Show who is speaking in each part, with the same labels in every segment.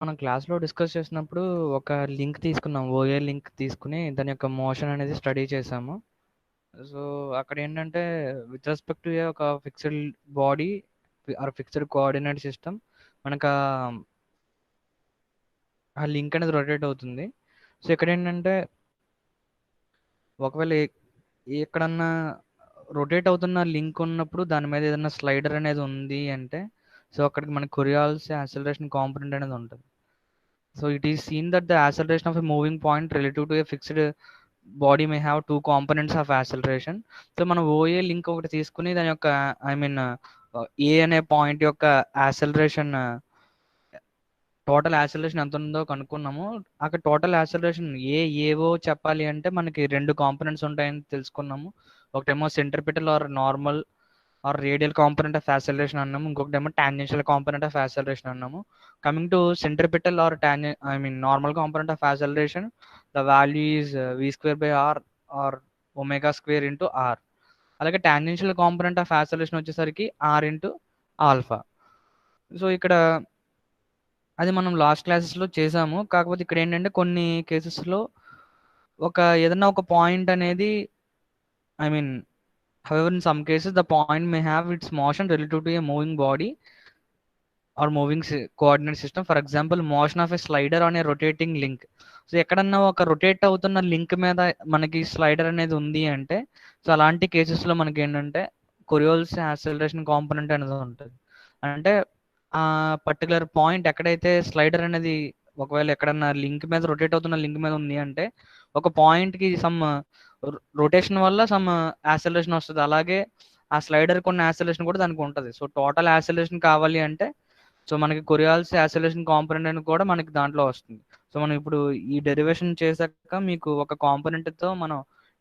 Speaker 1: మనం క్లాస్‌లో డిస్కస్ చేసినప్పుడు ఒక లింక్ తీసుకున్నాం. ఓఏ లింక్ తీసుకొని దాని యొక్క మోషన్ అనేది స్టడీ చేసాము. సో, అక్కడేంటంటే విత్ రెస్పెక్ట్ టు ఒక fixed body or fixed coordinate system మనకా ఆ లింక్ అనేది రొటేట్ అవుతుంది. సో, ఇక్కడేంటంటే ఒకవేళ ఎక్కడన్నా రొటేట్ అవుతున్న లింక్ ఉన్నప్పుడు దాని మీద ఏదన్నా స్లైడర్ అనేది ఉంది అంటే, సో, అక్కడికి మనకి కొరియాలిస్ యాక్సిలరేషన్ కాంపోనెంట్ అనేది ఉంటది. So it is seen that the acceleration of a moving point relative to a fixed body may have two components of acceleration. So మనం ఓఏ లింక్ ఒకటి తీసుకుని దాని యొక్క ఐ మీన్ ఏ అనే పాయింట్ యొక్క acceleration total acceleration ఎంత ఉందో కనుక్కున్నాము. అక్కడ టోటల్ యాక్సలరేషన్ ఏవో చెప్పాలి అంటే మనకి రెండు కాంపోనెంట్స్ ఉంటాయని తెలుసుకున్నాము. ఒకటేమో centripetal or normal or radial component of acceleration అన్నాము. ఇంకొకటేమో టాంజెన్షియల్ కాంపోనెంట్ ఆఫ్ యాక్సలరేషన్ అన్నాము. Coming to centripetal or I mean normal component of acceleration, the value is v square by r r omega square into r. అలాగే tangential component of acceleration వచ్చేసరికి r into alpha. So ఇక్కడ అది మనం last క్లాసెస్లో చేసాము. కాకపోతే ఇక్కడ ఏంటంటే కొన్ని కేసెస్లో ఏదన్నా ఒక పాయింట్ అనేది I mean however in some cases the point may have its motion relative to a moving body or moving coordinate system. For example, motion of a slider on a rotating link. So ఎక్కడన్నా ఒక rotate అవుతున్న link మీద మనకి slider అనేది ఉంది అంటే, so అలాంటి కేసెస్లో మనకి ఏంటంటే కొరియోల్స్ యాక్సిలరేషన్ కాంపోనెంట్ అనేది ఉంటుంది. అంటే ఆ పర్టికులర్ పాయింట్ ఎక్కడైతే స్లైడర్ అనేది ఒకవేళ ఎక్కడన్నా లింక్ మీద రొటేట్ అవుతున్న లింక్ మీద ఉంది అంటే ఒక పాయింట్కి సమ్ రొటేషన్ వల్ల సమ్ యాక్సిలరేషన్ వస్తుంది. అలాగే ఆ స్లైడర్ కొన్ని యాక్సిలరేషన్ కూడా దానికి ఉంటుంది. సో టోటల్ యాక్సిలరేషన్ కావాలి అంటే సో మనకి కొరియాల్స్ యాక్సిలరేషన్ కాంపోనెంట్ అని కూడా మనకి దాంట్లో వస్తుంది. సో మనం ఇప్పుడు ఈ డెరివేషన్ చేశాక మీకు ఒక కాంపోనెంట్తో మనం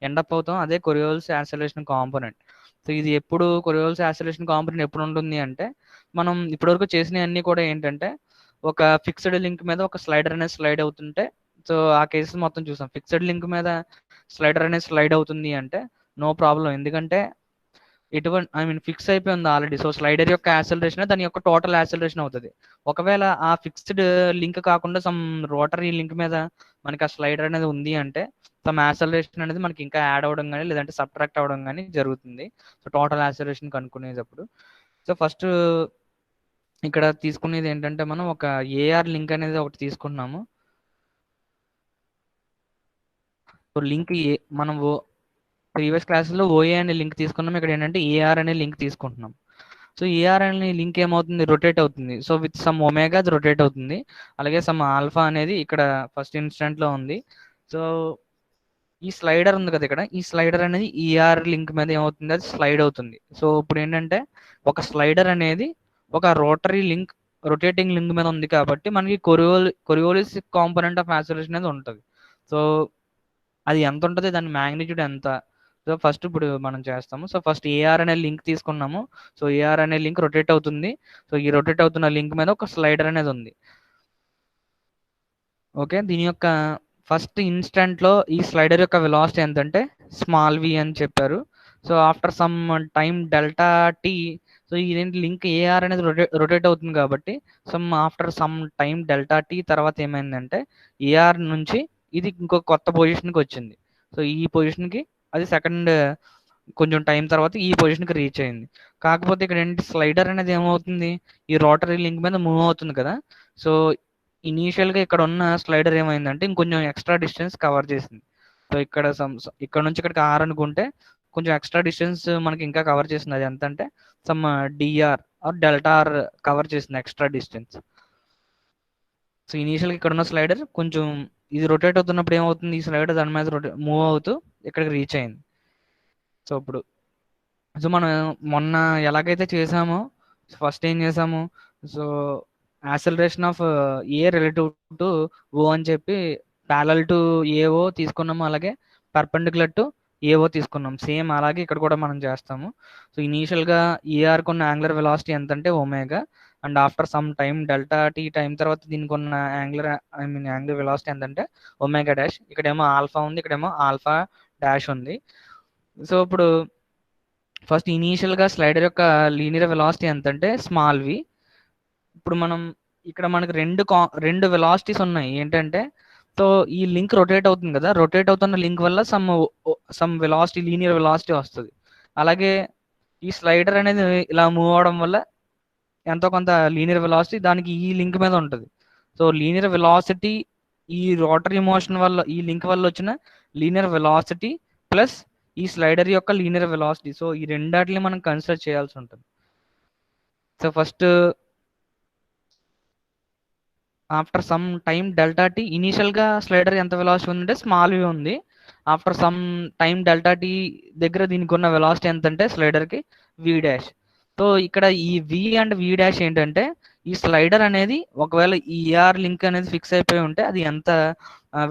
Speaker 1: ఎండప్ అవుతాం, అదే కొరియోల్స్ యాక్సిలరేషన్ కాంపోనెంట్. సో ఇది ఎప్పుడు కొరియోల్స్ యాక్సిలరేషన్ కాంపోనెంట్ ఎప్పుడు ఉంటుంది అంటే మనం ఇప్పటివరకు చేసినవన్నీ కూడా ఏంటంటే ఒక ఫిక్స్డ్ లింక్ మీద ఒక స్లైడర్ అనేది స్లైడ్ అవుతుంటే, సో ఆ కేసెస్ మొత్తం చూసాం. ఫిక్స్డ్ లింక్ మీద స్లైడర్ అనేది స్లైడ్ అవుతుంది అంటే నో ప్రాబ్లం, ఎందుకంటే ఎటువంటి ఐ మీన్ ఫిక్స్ అయిపోయింది ఆల్రెడీ. సో స్లైడర్ యొక్క యాక్సలరేషన్ దాని యొక్క టోటల్ యాక్సలరేషన్ అవుతుంది. ఒకవేళ ఆ ఫిక్స్డ్ లింక్ కాకుండా సమ్ రోటరీ లింక్ మీద మనకి ఆ స్లైడర్ అనేది ఉంది అంటే సమ్ యాక్సలరేషన్ అనేది మనకి ఇంకా యాడ్ అవ్వడం కానీ లేదంటే సబ్ట్రాక్ట్ అవ్వడం కానీ జరుగుతుంది. సో టోటల్ యాక్సలరేషన్ కనుక్కునేటప్పుడు సో ఫస్ట్ ఇక్కడ తీసుకునేది ఏంటంటే మనం ఒక ఏఆర్ లింక్ అనేది ఒకటి తీసుకున్నాము. సో లింక్ మనం ప్రీవియస్ క్లాస్లో ఓఏ అనే లింక్ తీసుకున్నాం. ఇక్కడ ఏంటంటే ఏఆర్ అనే లింక్ తీసుకుంటున్నాం. సో ఏఆర్ అనే లింక్ ఏమవుతుంది, రొటేట్ అవుతుంది. సో విత్ సమ్ ఒమేగా అది రొటేట్ అవుతుంది. అలాగే సమ్ ఆల్ఫా అనేది ఇక్కడ ఫస్ట్ ఇన్స్టెంట్లో ఉంది. సో ఈ స్లైడర్ ఉంది కదా, ఇక్కడ ఈ స్లైడర్ అనేది ఈఆర్ లింక్ మీద ఏమవుతుంది, అది స్లైడ్ అవుతుంది. సో ఇప్పుడు ఏంటంటే ఒక స్లైడర్ అనేది ఒక రోటరీ లింక్ రొటేటింగ్ లింక్ మీద ఉంది కాబట్టి మనకి కొరియోలిస్ కాంపోనెంట్ ఆఫ్ యాక్సిలరేషన్ అనేది ఉంటుంది. సో అది ఎంత ఉంటుంది, దాని మ్యాగ్నిట్యూడ్ ఎంత. సో ఫస్ట్ ఇప్పుడు మనం చేస్తాము. సో ఫస్ట్ ఏఆర్ అనే లింక్ తీసుకున్నాము. సో ఏఆర్ అనే లింక్ రొటేట్ అవుతుంది. సో ఈ రొటేట్ అవుతున్న లింక్ మీద ఒక స్లైడర్ అనేది ఉంది. ఓకే, దీని యొక్క ఫస్ట్ ఇన్స్టెంట్లో ఈ స్లైడర్ యొక్క వెలాసిటీ ఎంతంటే స్మాల్ వి అని చెప్పారు. So after some time delta t, so ఈ లింక్ ఏఆర్ అనేది రొటేట్ అవుతుంది కాబట్టి after some time delta tea తర్వాత ఏమైందంటే ఏఆర్ నుంచి ఇది ఇంకో కొత్త పొజిషన్కి వచ్చింది. సో ఈ పొజిషన్కి అది సెకండ్ కొంచెం టైం తర్వాత ఈ పొజిషన్కి రీచ్ అయింది. కాకపోతే ఇక్కడ ఏంటి, స్లైడర్ అనేది ఏమవుతుంది, ఈ రోటరీ లింక్ మీద మూవ్ అవుతుంది కదా. సో ఇనీషియల్గా ఇక్కడ ఉన్న స్లైడర్ ఏమైందంటే ఇంకొంచెం ఎక్స్ట్రా డిస్టెన్స్ కవర్ చేసింది. సో ఇక్కడ ఇక్కడ నుంచి ఇక్కడికి ఆర్ అనుకుంటే కొంచెం ఎక్స్ట్రా డిస్టెన్స్ మనకి ఇంకా కవర్ చేసింది. అది ఎంత అంటే some dr r delta r cover చేసింది ఎక్స్ట్రా డిస్టెన్స్. సో ఇనీషియల్గా ఇక్కడ ఉన్న స్లైడర్ కొంచెం ఇది రొటేట్ అవుతున్నప్పుడు ఏమవుతుంది, ఈ స్లైడర్ దాని మీద మూవ్ అవుతూ ఇక్కడికి రీచ్ అయింది. సో ఇప్పుడు మనం మొన్న ఎలాగైతే చేసామో ఫస్ట్ ఏం చేసాము, so acceleration of A relative to O అని చెప్పి ప్యారలల్ టు ఏఓ తీసుకున్నాము, అలాగే పర్పెండిక్యులర్ టు ఏఓ తీసుకున్నాం. సేమ్ అలాగే ఇక్కడ కూడా మనం చేస్తాము. సో ఇనీషియల్గా ఏఆర్కి ఉన్న యాంగులర్ వెలాసిటీ ఎంత అంటే omega, and after some time delta t time తర్వాత దీనికి ఉన్న యాంగులర్ వెలాసిటీ ఎంతంటే ఒమేగా డాష్. ఇక్కడేమో ఆల్ఫా ఉంది, ఇక్కడేమో ఆల్ఫా డాష్ ఉంది. సో ఇప్పుడు ఫస్ట్ ఇనీషియల్గా స్లైడర్ యొక్క లీనియర్ వెలాసిటీ ఎంత అంటే స్మాల్ వి. ఇప్పుడు మనం ఇక్కడ మనకు రెండు వెలాసిటీస్ ఉన్నాయి ఏంటంటే, సో ఈ లింక్ రొటేట్ అవుతుంది కదా, రొటేట్ అవుతున్న లింక్ వల్ల సమ్ వెలాసిటీ, లీనియర్ వెలాసిటీ వస్తుంది. అలాగే ఈ స్లైడర్ అనేది ఇలా మూవ్ అవడం వల్ల ఎంతో కొంత లీనియర్ వెలాసిటీ దానికి ఈ లింక్ మీద ఉంటుంది. సో లీనియర్ వెలాసిటీ, ఈ రోటరీ మోషన్ వల్ల, ఈ లింక్ వల్ల వచ్చిన లీనియర్ వెలాసిటీ ప్లస్ ఈ స్లైడర్ యొక్క లీనియర్ వెలాసిటీ, సో ఈ రెండాటిని మనం కన్సిడర్ చేయాల్సి ఉంటుంది. So first after some time delta tea, initial గా స్లైడర్ ఎంత వెలాసిటీ ఉందంటే స్మాల్ వి ఉంది. After some time delta tea దగ్గర దీనికి ఉన్న వెలాసిటీ ఎంత అంటే స్లైడర్ కి వి డాష్. సో ఇక్కడ ఈ వి అండ్ వి డాష్ ఏంటంటే, ఈ స్లైడర్ అనేది ఒకవేళ ఈ ఏఆర్ లింక్ అనేది ఫిక్స్ అయిపోయి ఉంటే అది ఎంత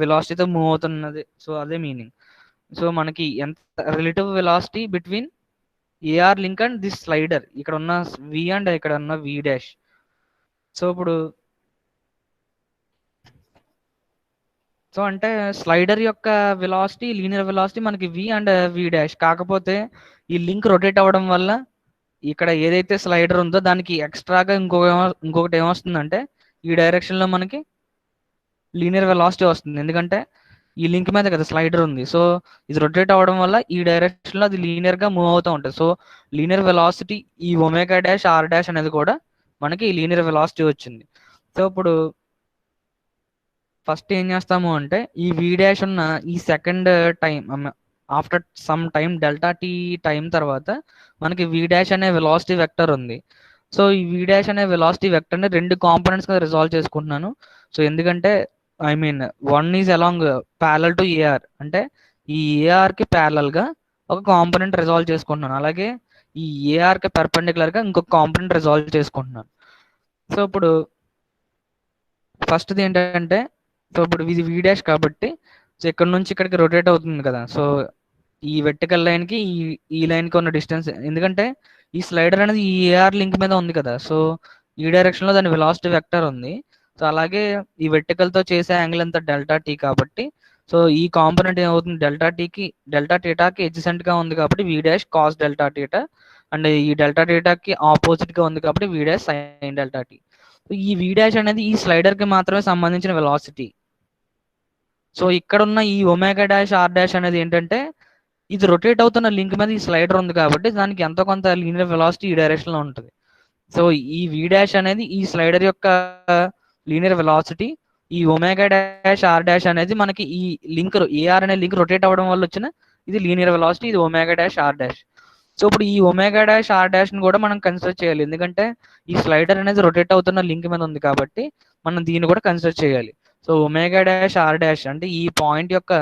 Speaker 1: వెలాసిటీతో మూవ్ అవుతున్నది, సో అదే మీనింగ్. సో మనకి ఎంత relative velocity between AR link and this slider, ఇక్కడ ఉన్న వి అండ్ ఇక్కడ ఉన్న వి డాష్. సో ఇప్పుడు సో అంటే స్లైడర్ యొక్క వెలాసిటీ, లీనియర్ వెలాసిటీ మనకి వి అండ్ వి డాష్. కాకపోతే ఈ లింక్ రొటేట్ అవ్వడం వల్ల ఇక్కడ ఏదైతే స్లైడర్ ఉందో దానికి ఎక్స్ట్రాగా ఇంకొకటి ఏమొస్తుందంటే, ఈ డైరెక్షన్ లో మనకి లీనియర్ వెలాసిటీ వస్తుంది. ఎందుకంటే ఈ లింక్ మీద కదా స్లైడర్ ఉంది, సో ఇది రొటేట్ అవ్వడం వల్ల ఈ డైరెక్షన్ లో అది లీనియర్ గా మూవ్ అవుతూ ఉంటుంది. సో లీనియర్ వెలాసిటీ, ఈ ఒమేగా డాష్ ఆర్ డాష్ అనేది కూడా మనకి లీనియర్ వెలాసిటీ వచ్చింది. సో ఇప్పుడు ఫస్ట్ ఏం చేస్తాము అంటే, ఈ వి డాష్ ఉన్న ఈ second time, after some time delta t time తర్వాత మనకి వి డాష్ అనే వెలాసిటీ వెక్టర్ ఉంది. సో ఈ వి డాష్ అనే వెలాసిటీ వెక్టర్ని రెండు కాంపోనెంట్స్ గా రిజాల్వ్ చేసుకుంటున్నాను. సో ఎందుకంటే I mean one is along parallel to AR, అంటే ఈ ఏఆర్ కి ప్యారల్ గా ఒక కాంపోనెంట్ రిజాల్వ్ చేసుకుంటున్నాను, అలాగే ఈ ఏఆర్ కి పర్పెండిక్యులర్ గా ఇంకొక కాంపోనెంట్ రిజాల్వ్ చేసుకుంటున్నాను. సో ఇప్పుడు ఫస్ట్ది ఏంటంటే, సో ఇప్పుడు ఇది వి డాష్ కాబట్టి, సో ఇక్కడ నుంచి ఇక్కడికి రొటేట్ అవుతుంది కదా, సో ఈ వెర్టికల్ లైన్ కి ఈ లైన్ కి ఉన్న డిస్టెన్స్, ఎందుకంటే ఈ స్లైడర్ అనేది ఈ ఏఆర్ లింక్ మీద ఉంది కదా, సో ఈ డైరెక్షన్ లో దాని వెలాసిటీ వెక్టర్ ఉంది. సో అలాగే ఈ వెర్టికల్ తో చేసే యాంగిల్ అంతా డెల్టా టీ కాబట్టి, సో ఈ కాంపోనెంట్ ఏమవుతుంది, డెల్టా టీటాకి ఎడ్జసెంట్ గా ఉంది కాబట్టి V dash cos delta theta, and ఈ డెల్టా టీటాకి ఆపోజిట్ గా ఉంది కాబట్టి V dash sine delta T. ఈ వి డాష్ అనేది ఈ స్లైడర్ కి మాత్రమే సంబంధించిన వెలాసిటీ. సో ఇక్కడ ఉన్న ఈ ఒమేగా డాష్ ఆర్ డాష్ అనేది ఏంటంటే, ఇది రొటేట్ అవుతున్న లింక్ మీద ఈ స్లైడర్ ఉంది కాబట్టి దానికి ఎంతో కొంత లీనియర్ వెలాసిటీ ఈ డైరెక్షన్ లో ఉంటుంది. సో ఈ వి డాష్ అనేది ఈ స్లైడర్ యొక్క లీనియర్ వెలాసిటీ, ఈ ఒమేగా డాష్ ఆర్ డాష్ అనేది మనకి ఈ లింక్ ఏఆర్ అనే లింక్ రొటేట్ అవ్వడం వల్ల వచ్చిన ఇది లీనియర్ వెలాసిటీ, ఇది omega dash are dash. So ఇప్పుడు ఈ ఒమేగా డాష్ ఆర్ డాష్ ని కూడా మనం కన్సిడర్ చేయాలి, ఎందుకంటే ఈ స్లైడర్ అనేది రొటేట్ అవుతున్న లింక్ మీద ఉంది కాబట్టి మనం దీన్ని కూడా కన్సిడర్ చేయాలి. So omega dash are dash అంటే ఈ పాయింట్ యొక్క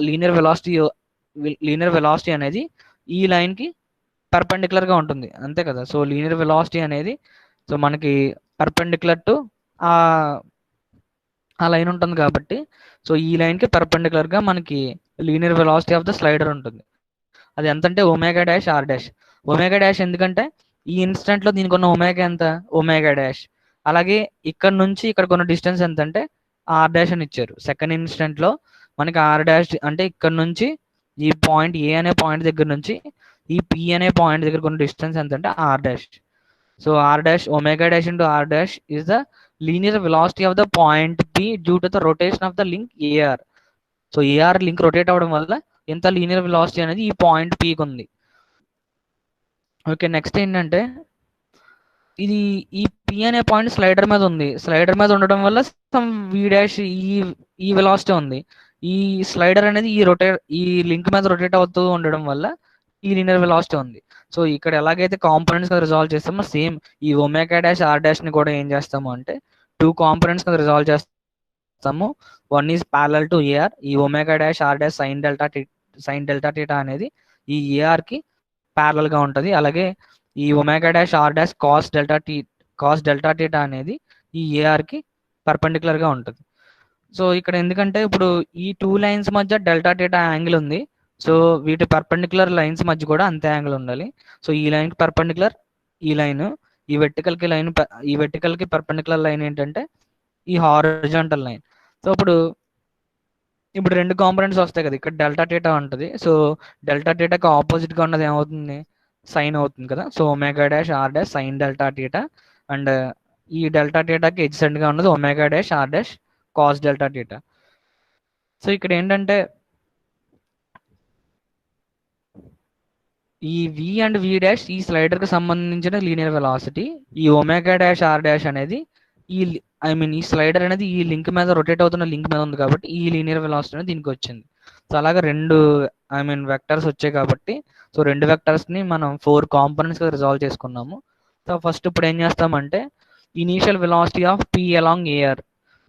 Speaker 1: లీనియర్ వెలాసిటీ అనేది ఈ లైన్ కి పర్పెండిక్యులర్ గా ఉంటుంది, అంతే కదా. సో లీనియర్ వెలాసిటీ అనేది సో మనకి పర్పెండిక్యులర్ టు ఆ ఆ లైన్ ఉంటుంది కాబట్టి, సో ఈ లైన్ కి పర్పెండిక్యులర్ గా మనకి linear velocity of the slider ఉంటుంది. అది ఎంత అంటే omega dash are dash. Omega dash ఎందుకంటే ఈ ఇన్స్టెంట్ లో దీనికి ఉన్న ఒమేగా ఎంత, ఒమేగా డాష్. అలాగే ఇక్కడ నుంచి ఇక్కడ కొన్ని డిస్టెన్స్ ఎంత అంటే ఆర్ డాష్ అని ఇచ్చారు. సెకండ్ ఇన్స్టెంట్ లో మనకి ఆర్ డాష్ అంటే ఇక్కడ నుంచి ఈ పాయింట్ ఏ అనే పాయింట్ దగ్గర నుంచి ఈ పి అనే పాయింట్ దగ్గర కొన్ని డిస్టెన్స్ ఎంత అంటే r dash. So r dash, omega dash into r dash is the linear velocity of the point p due to the rotation of the link AR. So AR link rotate అవడం వల్ల ఎంత linear velocity అనేది ఈ point పీకి ఉంది. Okay, next ఏంటంటే ఇది ఈ పి అనే పాయింట్ స్లైడర్ మీద ఉంది. స్లైడర్ మీద ఉండడం వల్ల సమ్ వి డాష్ ఈ వెలాసిటీ ఉంది. ఈ స్లైడర్ అనేది ఈ లింక్ మీద రొటేట్ అవుతూ ఉండడం వల్ల ఈ లీనియర్ వెలాసిటీ ఉంది. సో ఇక్కడ ఎలాగైతే కాంపోనెంట్స్ రిజాల్వ్ చేస్తామో సేమ్ ఈ ఒమేగా డాష్ ఆర్ డాష్ ని కూడా ఏం చేస్తాము అంటే టూ కాంపోనెంట్స్ రిజాల్వ్ చేస్తాము. One is parallel to AR, ఈ omega dash are dash sine delta theta అనేది ఈ ఏఆర్ కి ప్యారలల్ గా ఉంటుంది. అలాగే ఈ omega dash are dash cos delta theta అనేది ఈ ఏఆర్ కి పర్పెండిక్యులర్ గా ఉంటుంది. సో ఇక్కడ ఎందుకంటే ఇప్పుడు ఈ టూ లైన్స్ మధ్య డెల్టా టీటా యాంగిల్ ఉంది, సో వీటి పర్పెండిక్యులర్ లైన్స్ మధ్య కూడా అంతే యాంగిల్ ఉండాలి. సో ఈ లైన్ కి పర్పెండిక్యులర్ ఈ లైన్, ఈ వెర్టికల్ కి పర్పెండిక్యులర్ లైన్ ఏంటంటే ఈ హారిజాంటల్ లైన్. సో ఇప్పుడు రెండు కాంపోనెంట్స్ వస్తాయి కదా, ఇక్కడ డెల్టా టీటా ఉంటుంది. సో డెల్టా టీటాకి ఆపోజిట్ గా ఉన్నది ఏమవుతుంది, సైన్ అవుతుంది కదా. So omega dash are dash sine delta theta, and ఈ డెల్టా టీటాకి ఎడ్జెంట్ గా ఉన్నది omega dash are dash cos delta theta. So ఇక్కడ ఏంటంటే ఈ వి అండ్ వి డాష్ ఈ స్లైడర్ కి సంబంధించిన లీనియర్ వెలాసిటీ, ఈ ఒమేగా డాష్ ఆర్ డాష్ అనేది ఈ ఈ స్లైడర్ అనేది ఈ లింక్ మీద రొటేట్ అవుతున్న లింక్ మీద ఉంది కాబట్టి ఈ లీనియర్ వెలాసిటీ అనేది దీనికి వచ్చింది. సో అలాగా రెండు వెక్టర్స్ వచ్చాయి కాబట్టి సో రెండు వెక్టర్స్ ని మనం 4 కాంపోనెంట్స్ గా రిజాల్వ్ చేసుకున్నాము. సో ఫస్ట్ ఇప్పుడు ఏం చేస్తామంటే initial velocity of P along AR.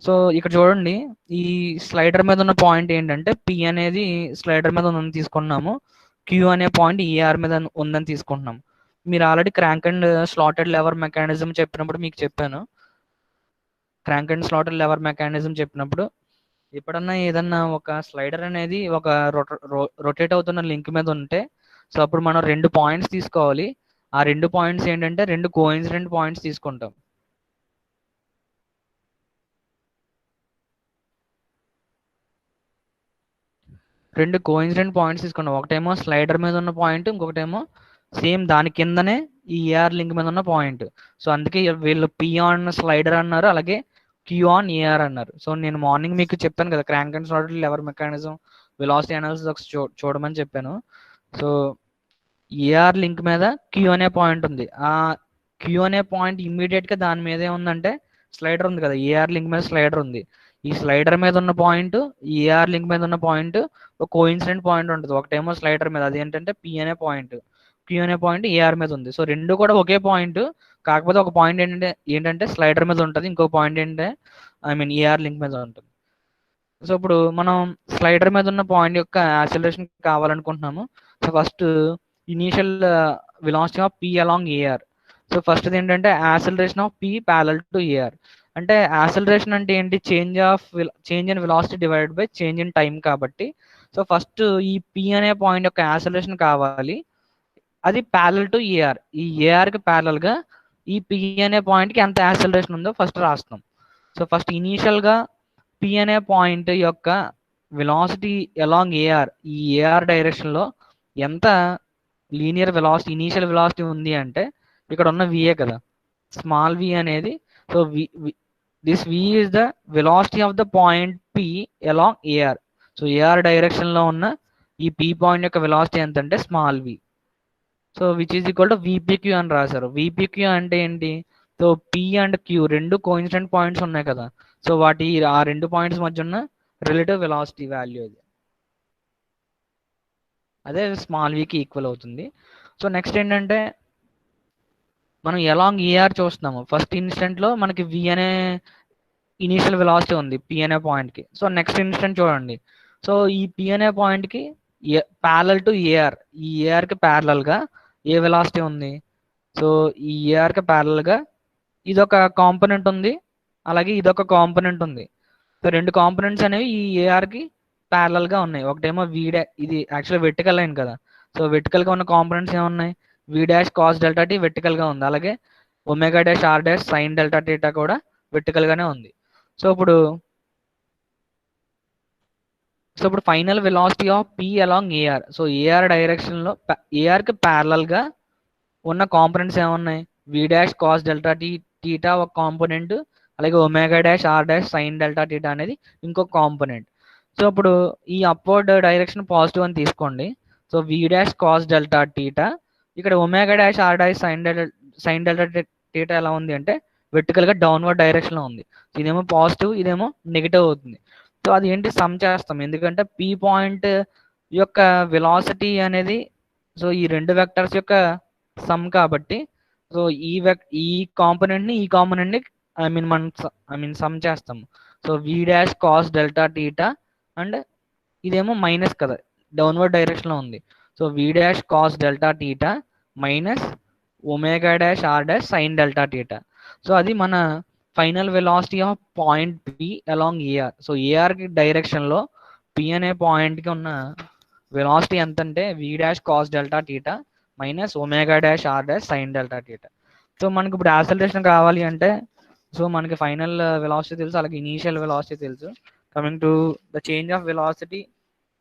Speaker 1: So ఇక్కడ చూడండి, ఈ స్లైడర్ మీద ఉన్న పాయింట్ ఏంటంటే పి అనేది స్లైడర్ మీద ఉందని తీసుకున్నాము, క్యూ అనే పాయింట్ ఈఆర్ మీద ఉందని తీసుకుంటున్నాం. మీరు already crank and slotted lever mechanism చెప్పినప్పుడు మీకు చెప్పాను. Crank and slotted lever mechanism చెప్పినప్పుడు ఎప్పుడన్నా ఏదన్నా ఒక స్లైడర్ అనేది ఒక రొటేట్ అవుతున్న లింక్ మీద ఉంటే సో అప్పుడు మనం 2 పాయింట్స్ తీసుకోవాలి. ఆ 2 పాయింట్స్ ఏంటంటే 2 కోఇన్సిడెంట్ పాయింట్స్ తీసుకుంటాం. రెండు కోఇన్సిడెంట్ పాయింట్స్ తీసుకున్నాం. ఒకటేమో స్లైడర్ మీద ఉన్న పాయింట్, ఇంకొకటేమో సేమ్ దాని కిందనే ఈ ఏఆర్ లింక్ మీద ఉన్న పాయింట్. సో అందుకే వీళ్ళు పి ఆన్ స్లైడర్ అన్నారు, అలాగే క్యూ ఆన్ ఏఆర్ అన్నారు. సో నేను మార్నింగ్ మీకు చెప్పాను కదా, crank and slotted lever mechanism velocity analysis చూడమని చెప్పాను. సో ఏఆర్ లింక్ మీద క్యూ అనే పాయింట్ ఉంది. ఆ క్యూ అనే పాయింట్ ఇమ్మీడియట్ గా దాని మీద ఏముందంటే స్లైడర్ ఉంది కదా, ఏఆర్ లింక్ మీద స్లైడర్ ఉంది. ఈ స్లైడర్ మీద ఉన్న పాయింట్, ఈ ఏఆర్ లింక్ మీద ఉన్న పాయింట్ ఒక కోఇన్సిడెంట్ పాయింట్ ఉంటుంది. ఒకటేమో స్లైడర్ మీద, అది ఏంటంటే పి అనే పాయింట్, క్యూ అనే పాయింట్ ఏఆర్ మీద ఉంది. సో రెండు కూడా ఒకే పాయింట్, కాకపోతే ఒక పాయింట్ ఏంటంటే స్లైడర్ మీద ఉంటుంది, ఇంకో పాయింట్ ఏంటంటే ఏఆర్ లింక్ మీద ఉంటుంది. సో ఇప్పుడు మనం స్లైడర్ మీద ఉన్న పాయింట్ యొక్క యాక్సిలరేషన్ కావాలనుకుంటున్నాము. So first initial velocity of P along AR. So first ఏంటంటే acceleration of P parallel to AR. అంటే యాక్సిలరేషన్ అంటే ఏంటి? Change in velocity divided by change in time కాబట్టి సో ఫస్ట్ ఈ పి అనే పాయింట్ యొక్క యాక్సిలరేషన్ కావాలి, అది ప్యారలల్ టు ఏఆర్. ఈ ఏఆర్ కి ప్యారలల్ గా ఈ పి అనే పాయింట్ కి ఎంత యాక్సిలరేషన్ ఉందో ఫస్ట్ రాస్తాం. సో ఫస్ట్ ఇనీషియల్ గా పి అనే పాయింట్ యొక్క వెలాసిటీ అలాంగ్ ఏఆర్, ఈ ఏఆర్ డైరెక్షన్ లో ఎంత లీనియర్ వెలాసిటీ ఇనీషియల్ వెలాసిటీ ఉంది అంటే ఇక్కడ ఉన్న విఏ కదా, స్మాల్ వి అనేది. So this V is the velocity of the point P along AR. So AR direction లో ఉన్న ఈ పి పాయింట్ యొక్క వెలాసిటీ ఎంత అంటే small we. So which is equal to V P Q అని రాశారు. విపిక్యూ అంటే ఏంటి? సో పి అండ్ క్యూ రెండు కోఇన్సిడెంట్ పాయింట్స్ ఉన్నాయి కదా, సో ఆ రెండు పాయింట్స్ మధ్య ఉన్న రిలేటివ్ వెలాసిటీ వాల్యూ అది, అదే స్మాల్ వికి ఈక్వల్ అవుతుంది. సో నెక్స్ట్ ఏంటంటే మనం ఎలాంగ్ ఏఆర్ చూస్తున్నాము. ఫస్ట్ ఇన్స్టెంట్ లో మనకి వి అనే ఇనీషియల్ వెలాసిటీ ఉంది పి అనే పాయింట్ కి. సో నెక్స్ట్ ఇన్స్టెంట్ చూడండి, సో ఈ పి అనే పాయింట్ కి ప్యారలల్ టు ఏఆర్, ఈ ఏఆర్ కి ప్యారలల్ గా ఏ వెలాసిటీ ఉంది? సో ఈ ఏఆర్ కి ప్యారలల్ గా ఇదొక కాంపోనెంట్ ఉంది, అలాగే ఇదొక కాంపోనెంట్ ఉంది. సో రెండు కాంపోనెంట్స్ అనేవి ఈ ఏఆర్ కి ప్యారలల్ గా ఉన్నాయి. ఒకటేమో ఇది యాక్చువల్ వెర్టికల్ లైన్ కదా, సో వెర్టికల్ గా ఉన్న కాంపోనెంట్స్ ఏమున్నాయి? V dash cos delta T vertical గా ఉంది, అలాగే omega dash are dash sine delta theta కూడా వెర్టికల్ గానే ఉంది. సో ఇప్పుడు final velocity of P along AR. So AR direction లో ఏఆర్ కి ప్యారలల్ గా ఉన్న కాంపోనెంట్స్ ఏమున్నాయి? V dash cos delta theta ఒక కాంపోనెంట్, అలాగే omega dash are dash sine delta theta అనేది ఇంకొక కాంపోనెంట్. సో ఇప్పుడు ఈ అప్వర్డ్ డైరెక్షన్ పాజిటివ్ అని తీసుకోండి. So we dash cos delta theta, ఇక్కడ omega dash are dash sine delta theta ఎలా ఉంది అంటే వెర్టికల్ గా డౌన్వర్డ్ డైరెక్షన్ లో ఉంది. ఇదేమో పాజిటివ్, ఇదేమో నెగిటివ్ అవుతుంది. సో అది ఏంటి? సమ్ చేస్తాం, ఎందుకంటే పి పాయింట్ యొక్క వెలాసిటీ అనేది సో ఈ రెండు వెక్టర్స్ యొక్క సమ్ కాబట్టి సో ఈ కాంపోనెంట్ ని మనం సమ్ చేస్తాము. So we dash cos delta theta and ఇదేమో మైనస్ కదా, డౌన్వర్డ్ డైరెక్షన్ లో ఉంది. So we dash cos delta theta minus omega dash are dash sine delta theta. So అది మన final velocity of point P along AR. So AR కి direction లో P అనే point కి ఉన్న వెలాసిటీ ఎంత అంటే వి dash cos delta theta minus omega dash are dash sine delta theta. So మనకి ఇప్పుడు యాక్సలరేషన్ కావాలి అంటే సో మనకి ఫైనల్ వెలాసిటీ తెలుసు, అలాగే ఇనీషియల్ వెలాసిటీ తెలుసు. Coming to the change of velocity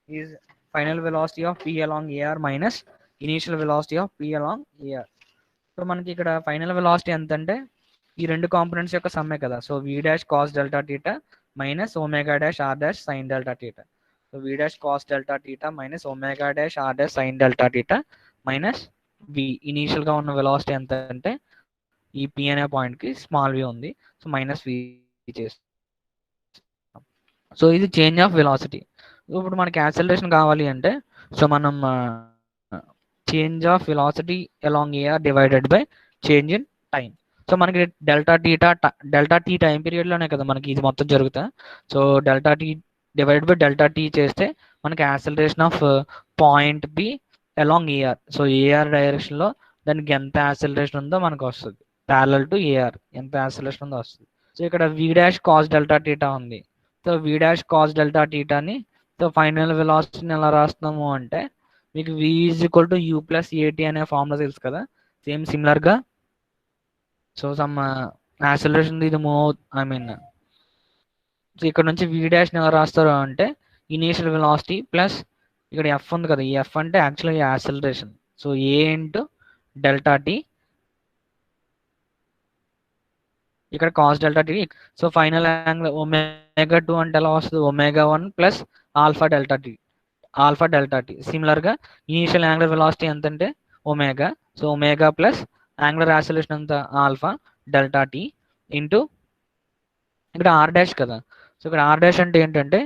Speaker 1: is final velocity of P along AR minus initial velocity of P along AR. So మనకి ఇక్కడ ఫైనల్ వెలాసిటీ ఎంత అంటే ఈ రెండు కాంపోనెంట్స్ యొక్క సమ్మే కదా. So we dash cos delta theta minus omega dash are dash sine delta theta. So we dash cos delta theta minus omega dash are dash sine delta theta minus V. Initial గా ఉన్న velocity ఎంత అంటే ఈ P అనే point కి small వి ఉంది. So minus వి చేస్తాం. So ఇది చేంజ్ ఆఫ్ వెలాసిటీ. ఇప్పుడు మనకి యాక్సలరేషన్ కావాలి అంటే సో మనం change of velocity along AR divided by change in time. So మనకి డెల్టా టీ టైం పీరియడ్ లోనే కదా మనకి ఇది మొత్తం జరుగుతా. So delta t divide by delta t చేస్తే మనకి acceleration of point b along AR. So AR direction లో దానికి ఎంత యాక్సలరేషన్ ఉందో మనకు వస్తుంది. ప్యారలల్ టు ఏఆర్ ఎంత యాక్సలరేషన్ ఉందో వస్తుంది. సో ఇక్కడ v dash cos delta theta ఉంది. సో వి డాష్ కాస్ డెల్టా టీటాని సో ఫైనల్ వెలాసిటీని ఎలా రాస్తున్నాము అంటే మీకు v is equal to u plus ఏటీ అనే ఫార్ములా తెలుసు కదా. సేమ్ సిమిలర్ గా సో సమ్ యాక్సలరేషన్ ఇది మూవ్ ఐ మీన్ సో ఇక్కడ నుంచి v డాష్ ఎలా రాస్తారు అంటే ఇనీషియల్ వెలాసిటీ ప్లస్ ఇక్కడ ఎఫ్ ఉంది కదా. ఈ ఎఫ్ అంటే యాక్చువల్గా యాక్సలరేషన్. సో ఏ ఇంటూ డెల్టా టీ ఇక్కడ cos delta t. So final angle omega 2 అంటే ఎలా వస్తుంది omega 1 plus alpha delta tea. Alpha delta tea similar గా ఇనీషియల్ యాంగులర్ వెలాసిటీ ఎంత అంటే omega. So omega plus angular acceleration ఎంత ఆల్ఫా డెల్టా టీ ఇంటూ ఇక్కడ r dash కదా. So ఇక్కడ ఆర్ డాష్ అంటే ఏంటంటే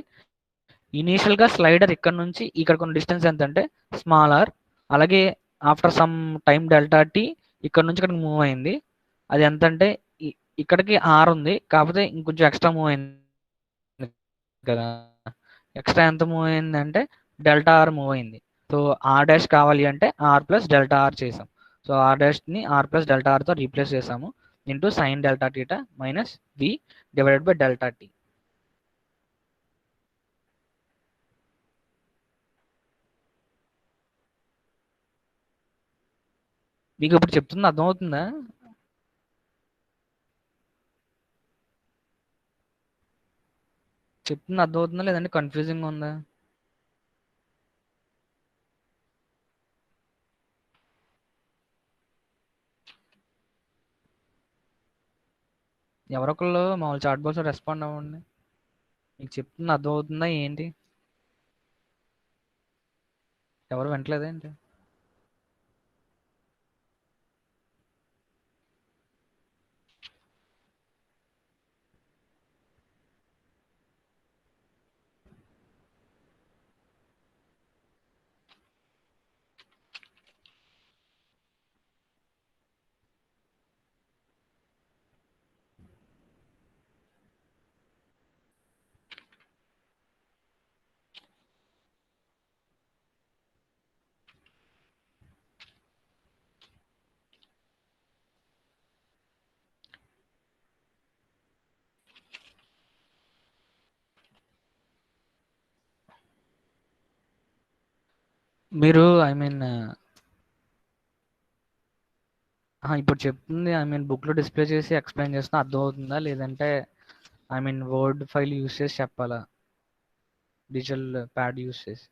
Speaker 1: ఇనీషియల్ గా స్లైడర్ ఇక్కడ నుంచి ఇక్కడ కొన్ని డిస్టెన్స్ ఎంత అంటే స్మాల్ ఆర్. అలాగే after some time delta tea ఇక్కడ నుంచి ఇక్కడికి మూవ్ అయింది. అది ఎంత అంటే ఇక్కడికి ఆర్ ఉంది కాకపోతే ఇంకొంచెం ఎక్స్ట్రా మూవ్ అయింది కదా. ఎక్స్ట్రా ఎంత మూవ్ అయింది అంటే డెల్టా ఆర్ మూవ్ అయింది. సో ఆర్ డాష్ కావాలి అంటే ఆర్ ప్లస్ డెల్టా ఆర్ చేసాం. సో ఆర్ డాష్ ని ఆర్ ప్లస్ డెల్టా ఆర్ తో రీప్లేస్ చేసాము into sine delta theta minus v divided by delta t. మీకు ఇప్పుడు చెప్తుంది అర్థమవుతుందా? చెప్తుంది అర్థమవుతుందా లేదంటే కన్ఫ్యూజింగ్ ఉందా? ఎవరొకళ్ళు మామూలు చాట్ బాక్స్ రెస్పాండ్ అవ్వండి. మీకు చెప్తుంది అర్థమవుతుందా ఏంటి? ఎవరు వింటలేదేంటి? మీరు ఐ మీన్ ఇప్పుడు చెప్తుంది ఐ మీన్ బుక్ లో డిస్ప్లే చేసి ఎక్స్ప్లెయిన్ చేస్తున్నా అర్థమవుతుందా లేదంటే I mean word file use చేసి చెప్పాలా డిజిటల్ ప్యాడ్ యూస్ చేసి?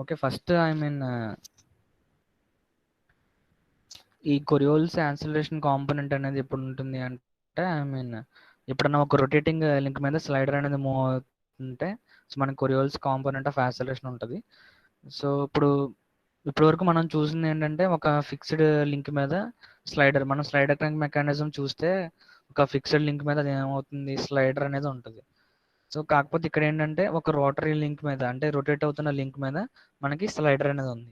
Speaker 1: ఓకే ఫస్ట్ ఐ మీన్ ఈ కొరియోల్స్ యాక్సిలరేషన్ కాంపోనెంట్ అనేది ఎప్పుడు ఉంటుంది అంటే ఐ మీన్ ఎప్పుడన్నా ఒక రొటేటింగ్ లింక్ మీద స్లైడర్ అనేది మూవ్ అవుతుంటే సో మనకి కొరియోల్స్ కాంపోనెంట్ ఆఫ్ యాక్సిలరేషన్ ఉంటుంది. సో ఇప్పటి వరకు మనం చూసింది ఏంటంటే ఒక ఫిక్స్డ్ లింక్ మీద స్లైడర్. మనం స్లైడర్ క్రాంక్ మెకానిజం చూస్తే ఒక ఫిక్స్డ్ లింక్ మీద అది ఏమవుతుంది స్లైడర్ అనేది ఉంటుంది. సో కాకపోతే ఇక్కడ ఏంటంటే ఒక రోటరీ లింక్ మీద అంటే రొటేట్ అవుతున్న లింక్ మీద మనకి స్లైడర్ అనేది ఉంది.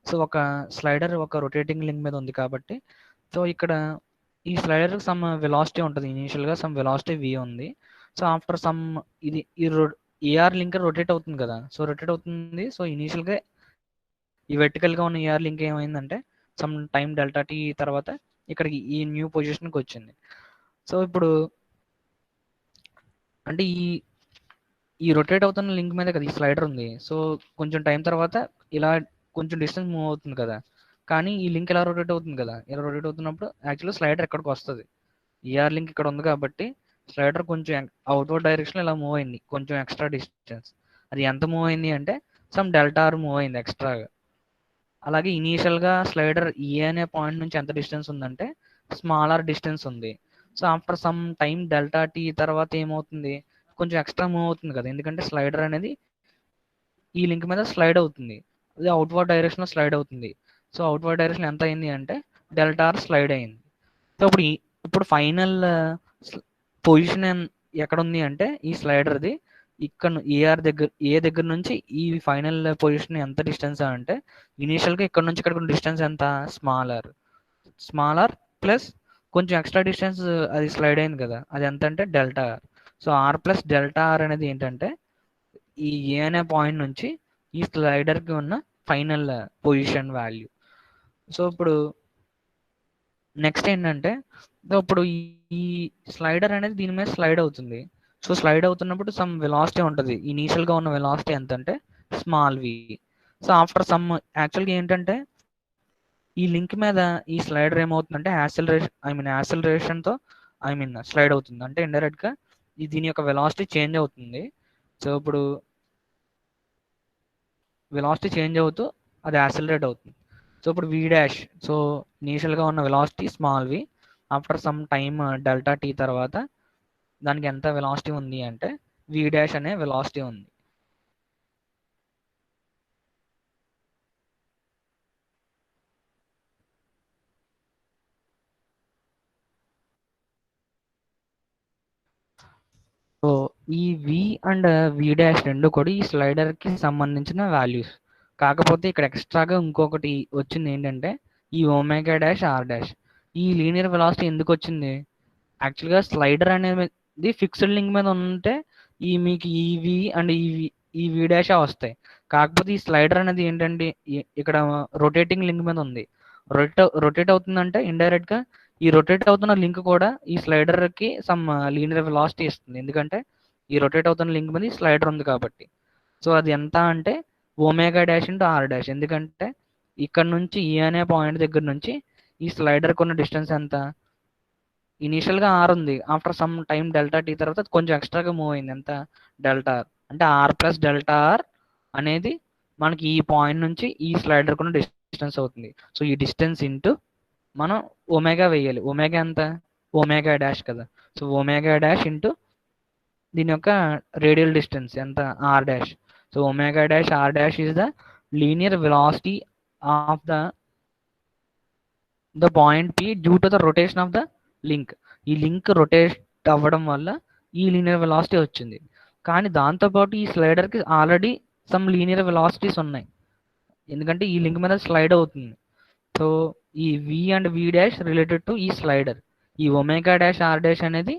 Speaker 1: సో ఒక స్లైడర్ ఒక రొటేటింగ్ లింక్ మీద ఉంది కాబట్టి సో ఇక్కడ ఈ స్లైడర్ సమ్ వెలాసిటీ ఉంటుంది. ఇనీషియల్ గా సమ్ వెలాసిటీ v ఉంది. సో ఆఫ్టర్ సమ్ ఇది ఈ ఏఆర్ లింక్ రొటేట్ అవుతుంది కదా. సో రొటేట్ అవుతుంది. సో ఇనీషియల్ గా ఈ వెర్టికల్ గా ఉన్న ఏఆర్ లింక్ ఏమైందంటే సమ్ టైం డెల్టా టీ తర్వాత ఇక్కడికి ఈ న్యూ పొజిషన్ కి వచ్చింది. సో ఇప్పుడు అంటే ఈ రొటేట్ అవుతున్న లింక్ మీద కదా ఈ స్లైడర్ ఉంది. సో కొంచెం టైం తర్వాత ఇలా కొంచెం డిస్టెన్స్ మూవ్ అవుతుంది కదా, కానీ ఈ లింక్ ఇలా రొటేట్ అవుతుంది కదా, ఇలా రొటేట్ అవుతున్నప్పుడు యాక్చువల్గా స్లైడర్ ఎక్కడికి వస్తుంది. ఈఆర్ లింక్ ఇక్కడ ఉంది కాబట్టి స్లైడర్ కొంచెం అవుట్వర్డ్ డైరెక్షన్ ఇలా మూవ్ అయింది, కొంచెం ఎక్స్ట్రా డిస్టెన్స్. అది ఎంత మూవ్ అయింది అంటే సమ్ డెల్టా ఆర్ మూవ్ అయింది ఎక్స్ట్రాగా. అలాగే ఇనీషియల్గా స్లైడర్ ఈ అనే పాయింట్ నుంచి ఎంత డిస్టెన్స్ ఉందంటే స్మాల్ ఆర్ డిస్టెన్స్ ఉంది. So after some time delta tea తర్వాత ఏమవుతుంది, కొంచెం ఎక్స్ట్రా మూవ్ అవుతుంది కదా, ఎందుకంటే స్లైడర్ అనేది ఈ లింక్ మీద స్లైడ్ అవుతుంది, అది అవుట్వర్డ్ డైరెక్షన్లో స్లైడ్ అవుతుంది. సో అవుట్వర్డ్ డైరెక్షన్ ఎంత అయింది అంటే డెల్టా ఆర్ స్లైడ్ అయింది. సో ఇప్పుడు ఫైనల్ పొజిషన్ ఎక్కడ ఉంది అంటే ఈ స్లైడర్ది ఇక్కడ ఏ దగ్గర నుంచి ఈ ఫైనల్ పొజిషన్ ఎంత డిస్టెన్స్ అంటే ఇనీషియల్గా ఇక్కడ నుంచి ఇక్కడ డిస్టెన్స్ ఎంత స్మాలర్ ప్లస్ కొంచెం ఎక్స్ట్రా డిస్టెన్స్ అది స్లైడ్ అయింది కదా, అది ఎంత అంటే delta r. So r plus delta r అనేది ఏంటంటే ఈ ఏ అనే పాయింట్ నుంచి ఈ స్లైడర్కి ఉన్న ఫైనల్ పొజిషన్ వాల్యూ. సో ఇప్పుడు నెక్స్ట్ ఏంటంటే ఇప్పుడు ఈ స్లైడర్ అనేది దీని మీద స్లైడ్ అవుతుంది. సో స్లైడ్ అవుతున్నప్పుడు సమ్ వెలాసిటీ ఉంటుంది, ఇనీషియల్గా ఉన్న వెలాసిటీ ఎంత అంటే స్మాల్ వి. సో ఆఫ్టర్ సమ్ యాక్చువల్గా ఏంటంటే ఈ లింక్ మీద ఈ స్లైడర్ ఏమవుతుందంటే యాక్సిలరేషన్తో స్లైడ్ అవుతుంది, అంటే ఇండైరెక్ట్గా దీని యొక్క వెలాసిటీ చేంజ్ అవుతుంది. సో ఇప్పుడు వెలాసిటీ చేంజ్ అవుతూ అది యాక్సిలరేట్ అవుతుంది. సో ఇప్పుడు వి డాష్, సో ఇనీషియల్గా ఉన్న velocity small V, after some time delta tea తర్వాత దానికి ఎంత వెలాసిటీ ఉంది అంటే వి డాష్ అనే వెలాసిటీ ఉంది. సో ఈ వి అండ్ వి డాష్ రెండు కూడా ఈ స్లైడర్కి సంబంధించిన వాల్యూస్. కాకపోతే ఇక్కడ ఎక్స్ట్రాగా ఇంకొకటి వచ్చింది ఏంటంటే ఈ ఒమేగా డాష్ ఆర్ డాష్. ఈ లీనియర్ వెలాసిటీ ఎందుకు వచ్చింది, యాక్చువల్గా స్లైడర్ అనేది ఫిక్స్డ్ లింక్ మీద ఉంటే మీకు ఈవి అండ్ ఈ డాష్ వస్తాయి. కాకపోతే ఈ స్లైడర్ అనేది ఏంటంటే ఇక్కడ రొటేటింగ్ లింక్ మీద ఉంది. రొటేట్ అవుతుందంటే ఇండైరెక్ట్ గా ఈ రొటేట్ అవుతున్న లింక్ కూడా ఈ స్లైడర్ కి సమ్ లీనియర్ వెలాసిటీ ఇస్తుంది, ఎందుకంటే ఈ రొటేట్ అవుతున్న లింక్ మీద స్లైడర్ ఉంది కాబట్టి. సో అది ఎంత అంటే omega dash into r dash, ఎందుకంటే ఇక్కడ నుంచి ఈ అనే పాయింట్ దగ్గర నుంచి ఈ స్లైడర్ కొన్న డిస్టెన్స్ ఎంత, ఇనీషియల్గా ఆర్ ఉంది, after some time delta tea తర్వాత కొంచెం ఎక్స్ట్రాగా మూవ్ అయింది, ఎంత డెల్టా ఆర్, అంటే ఆర్ ప్లస్ డెల్టా ఆర్ అనేది మనకి ఈ పాయింట్ నుంచి ఈ స్లైడర్ కూడా డిస్టెన్స్ అవుతుంది. సో ఈ డిస్టెన్స్ ఇంటూ మనం ఒమేగా వేయాలి, ఒమేగా ఎంత ఒమేగా డాష్ కదా, సో ఒమేగా డాష్ ఇంటూ దీని యొక్క రేడియల్ డిస్టెన్స్ ఎంత are dash. So omega dash are dash is the linear velocity of the point p due to the rotation of the link. ఈ link rotate అవ్వడం వల్ల ఈ linear velocity వచ్చింది. కానీ దాంతోపాటు ఈ స్లైడర్కి ఆల్రెడీ సమ్ లీనియర్ వెలాసిటీస్ ఉన్నాయి, ఎందుకంటే ఈ లింక్ మీద స్లైడ్ అవుతుంది. సో ఈ V and we dash related to ఈ స్లైడర్. ఈ ఒమేగా డాష్ ఆర్ డాష్ అనేది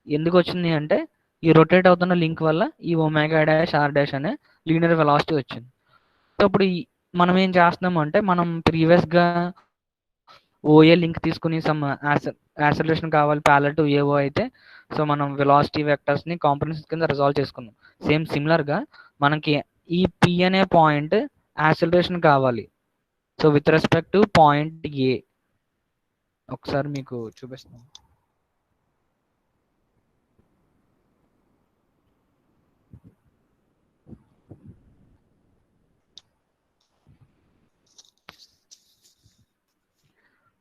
Speaker 1: ఎందుకు వచ్చింది అంటే ఈ రొటేట్ అవుతున్న లింక్ వల్ల ఈ ఒమేగా డాష్ ఆర్ డాష్ అనే లీనియర్ వెలాసిటీ వచ్చింది. సో ఇప్పుడు మనం ఏం చేస్తున్నాము అంటే మనం ప్రీవియస్గా ఓఏ లింక్ తీసుకుని సమ్ యాక్సలరేషన్ కావాలి ప్యారలల్ టు ఏఓ అయితే, సో మనం వెలాసిటీ వెక్టర్స్ని కాంపోనెంట్స్ కింద రిజాల్వ్ చేసుకుందాం. సేమ్ సిమిలర్గా మనకి ఈ పి అనే పాయింట్ యాక్సలరేషన్ కావాలి. So with respect to point A, ఒకసారి మీకు చూపిస్తాను.